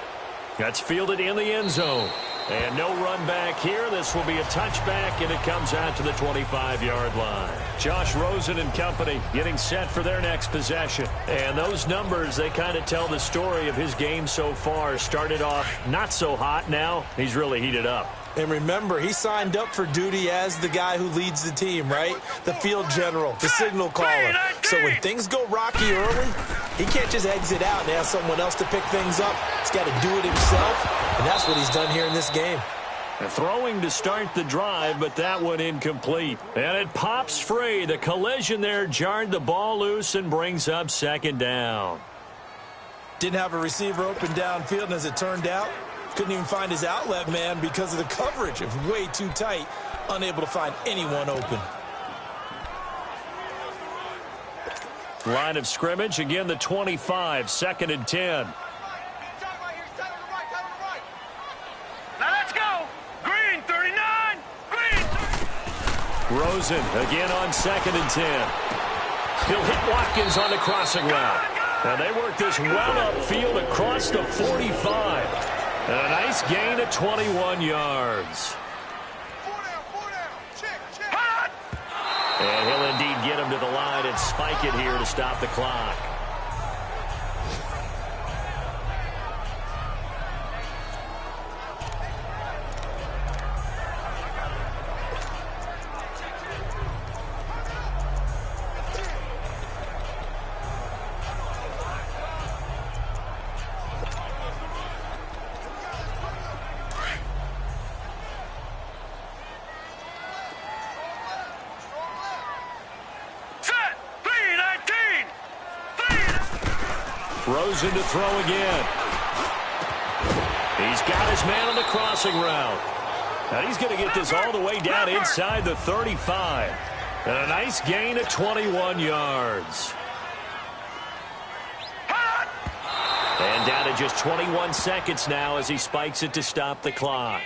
That's fielded in the end zone. And no run back here. This will be a touchback, and it comes out to the 25-yard line. Josh Rosen and company getting set for their next possession. And those numbers, they kind of tell the story of his game so far. Started off not so hot. Now he's really heated up.
And remember, he signed up for duty as the guy who leads the team, right? The field general, the signal caller. So when things go rocky early, he can't just exit out and ask someone else to pick things up. He's got to do it himself, and that's what he's done here in this game.
Throwing to start the drive, but that one incomplete. And it pops free. The collision there jarred the ball loose and brings up 2nd down.
Didn't have a receiver open downfield, and as it turned out, couldn't even find his outlet man because of the coverage. It was way too tight, unable to find anyone open.
Line of scrimmage, again the 25, 2nd and 10. Rosen again on 2nd and 10. He'll hit Watkins on the crossing route. And they work this well upfield across the 45. And a nice gain of 21 yards. And he'll indeed get him to the line and spike it here to stop the clock. Rosen to throw again. He's got his man on the crossing route. And he's going to get this all the way down inside the 35. And a nice gain of 21 yards. And down to just 21 seconds now as he spikes it to stop the clock.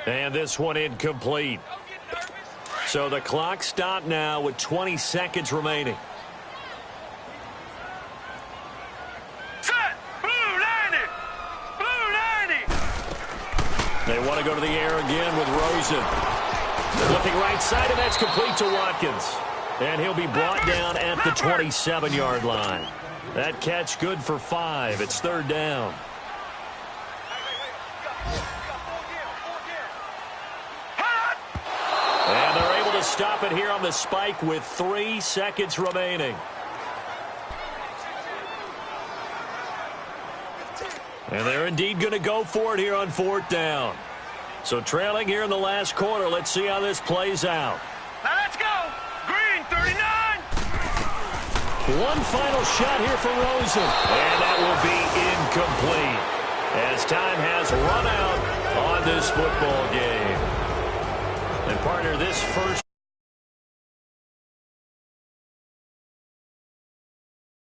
And this one incomplete. So the clock stopped now with 20 seconds remaining. They want to go to the air again with Rosen. Looking right side, and that's complete to Watkins. And he'll be brought down at the 27-yard line. That catch good for 5. It's 3rd down. And they're able to stop it here on the spike with 3 seconds remaining. And they're indeed going to go for it here on 4th down. So trailing here in the last quarter. Let's see how this plays out.
Now let's go. Green, 39.
One final shot here for Rosen. And that will be incomplete as time has run out on this football game. And partner, this first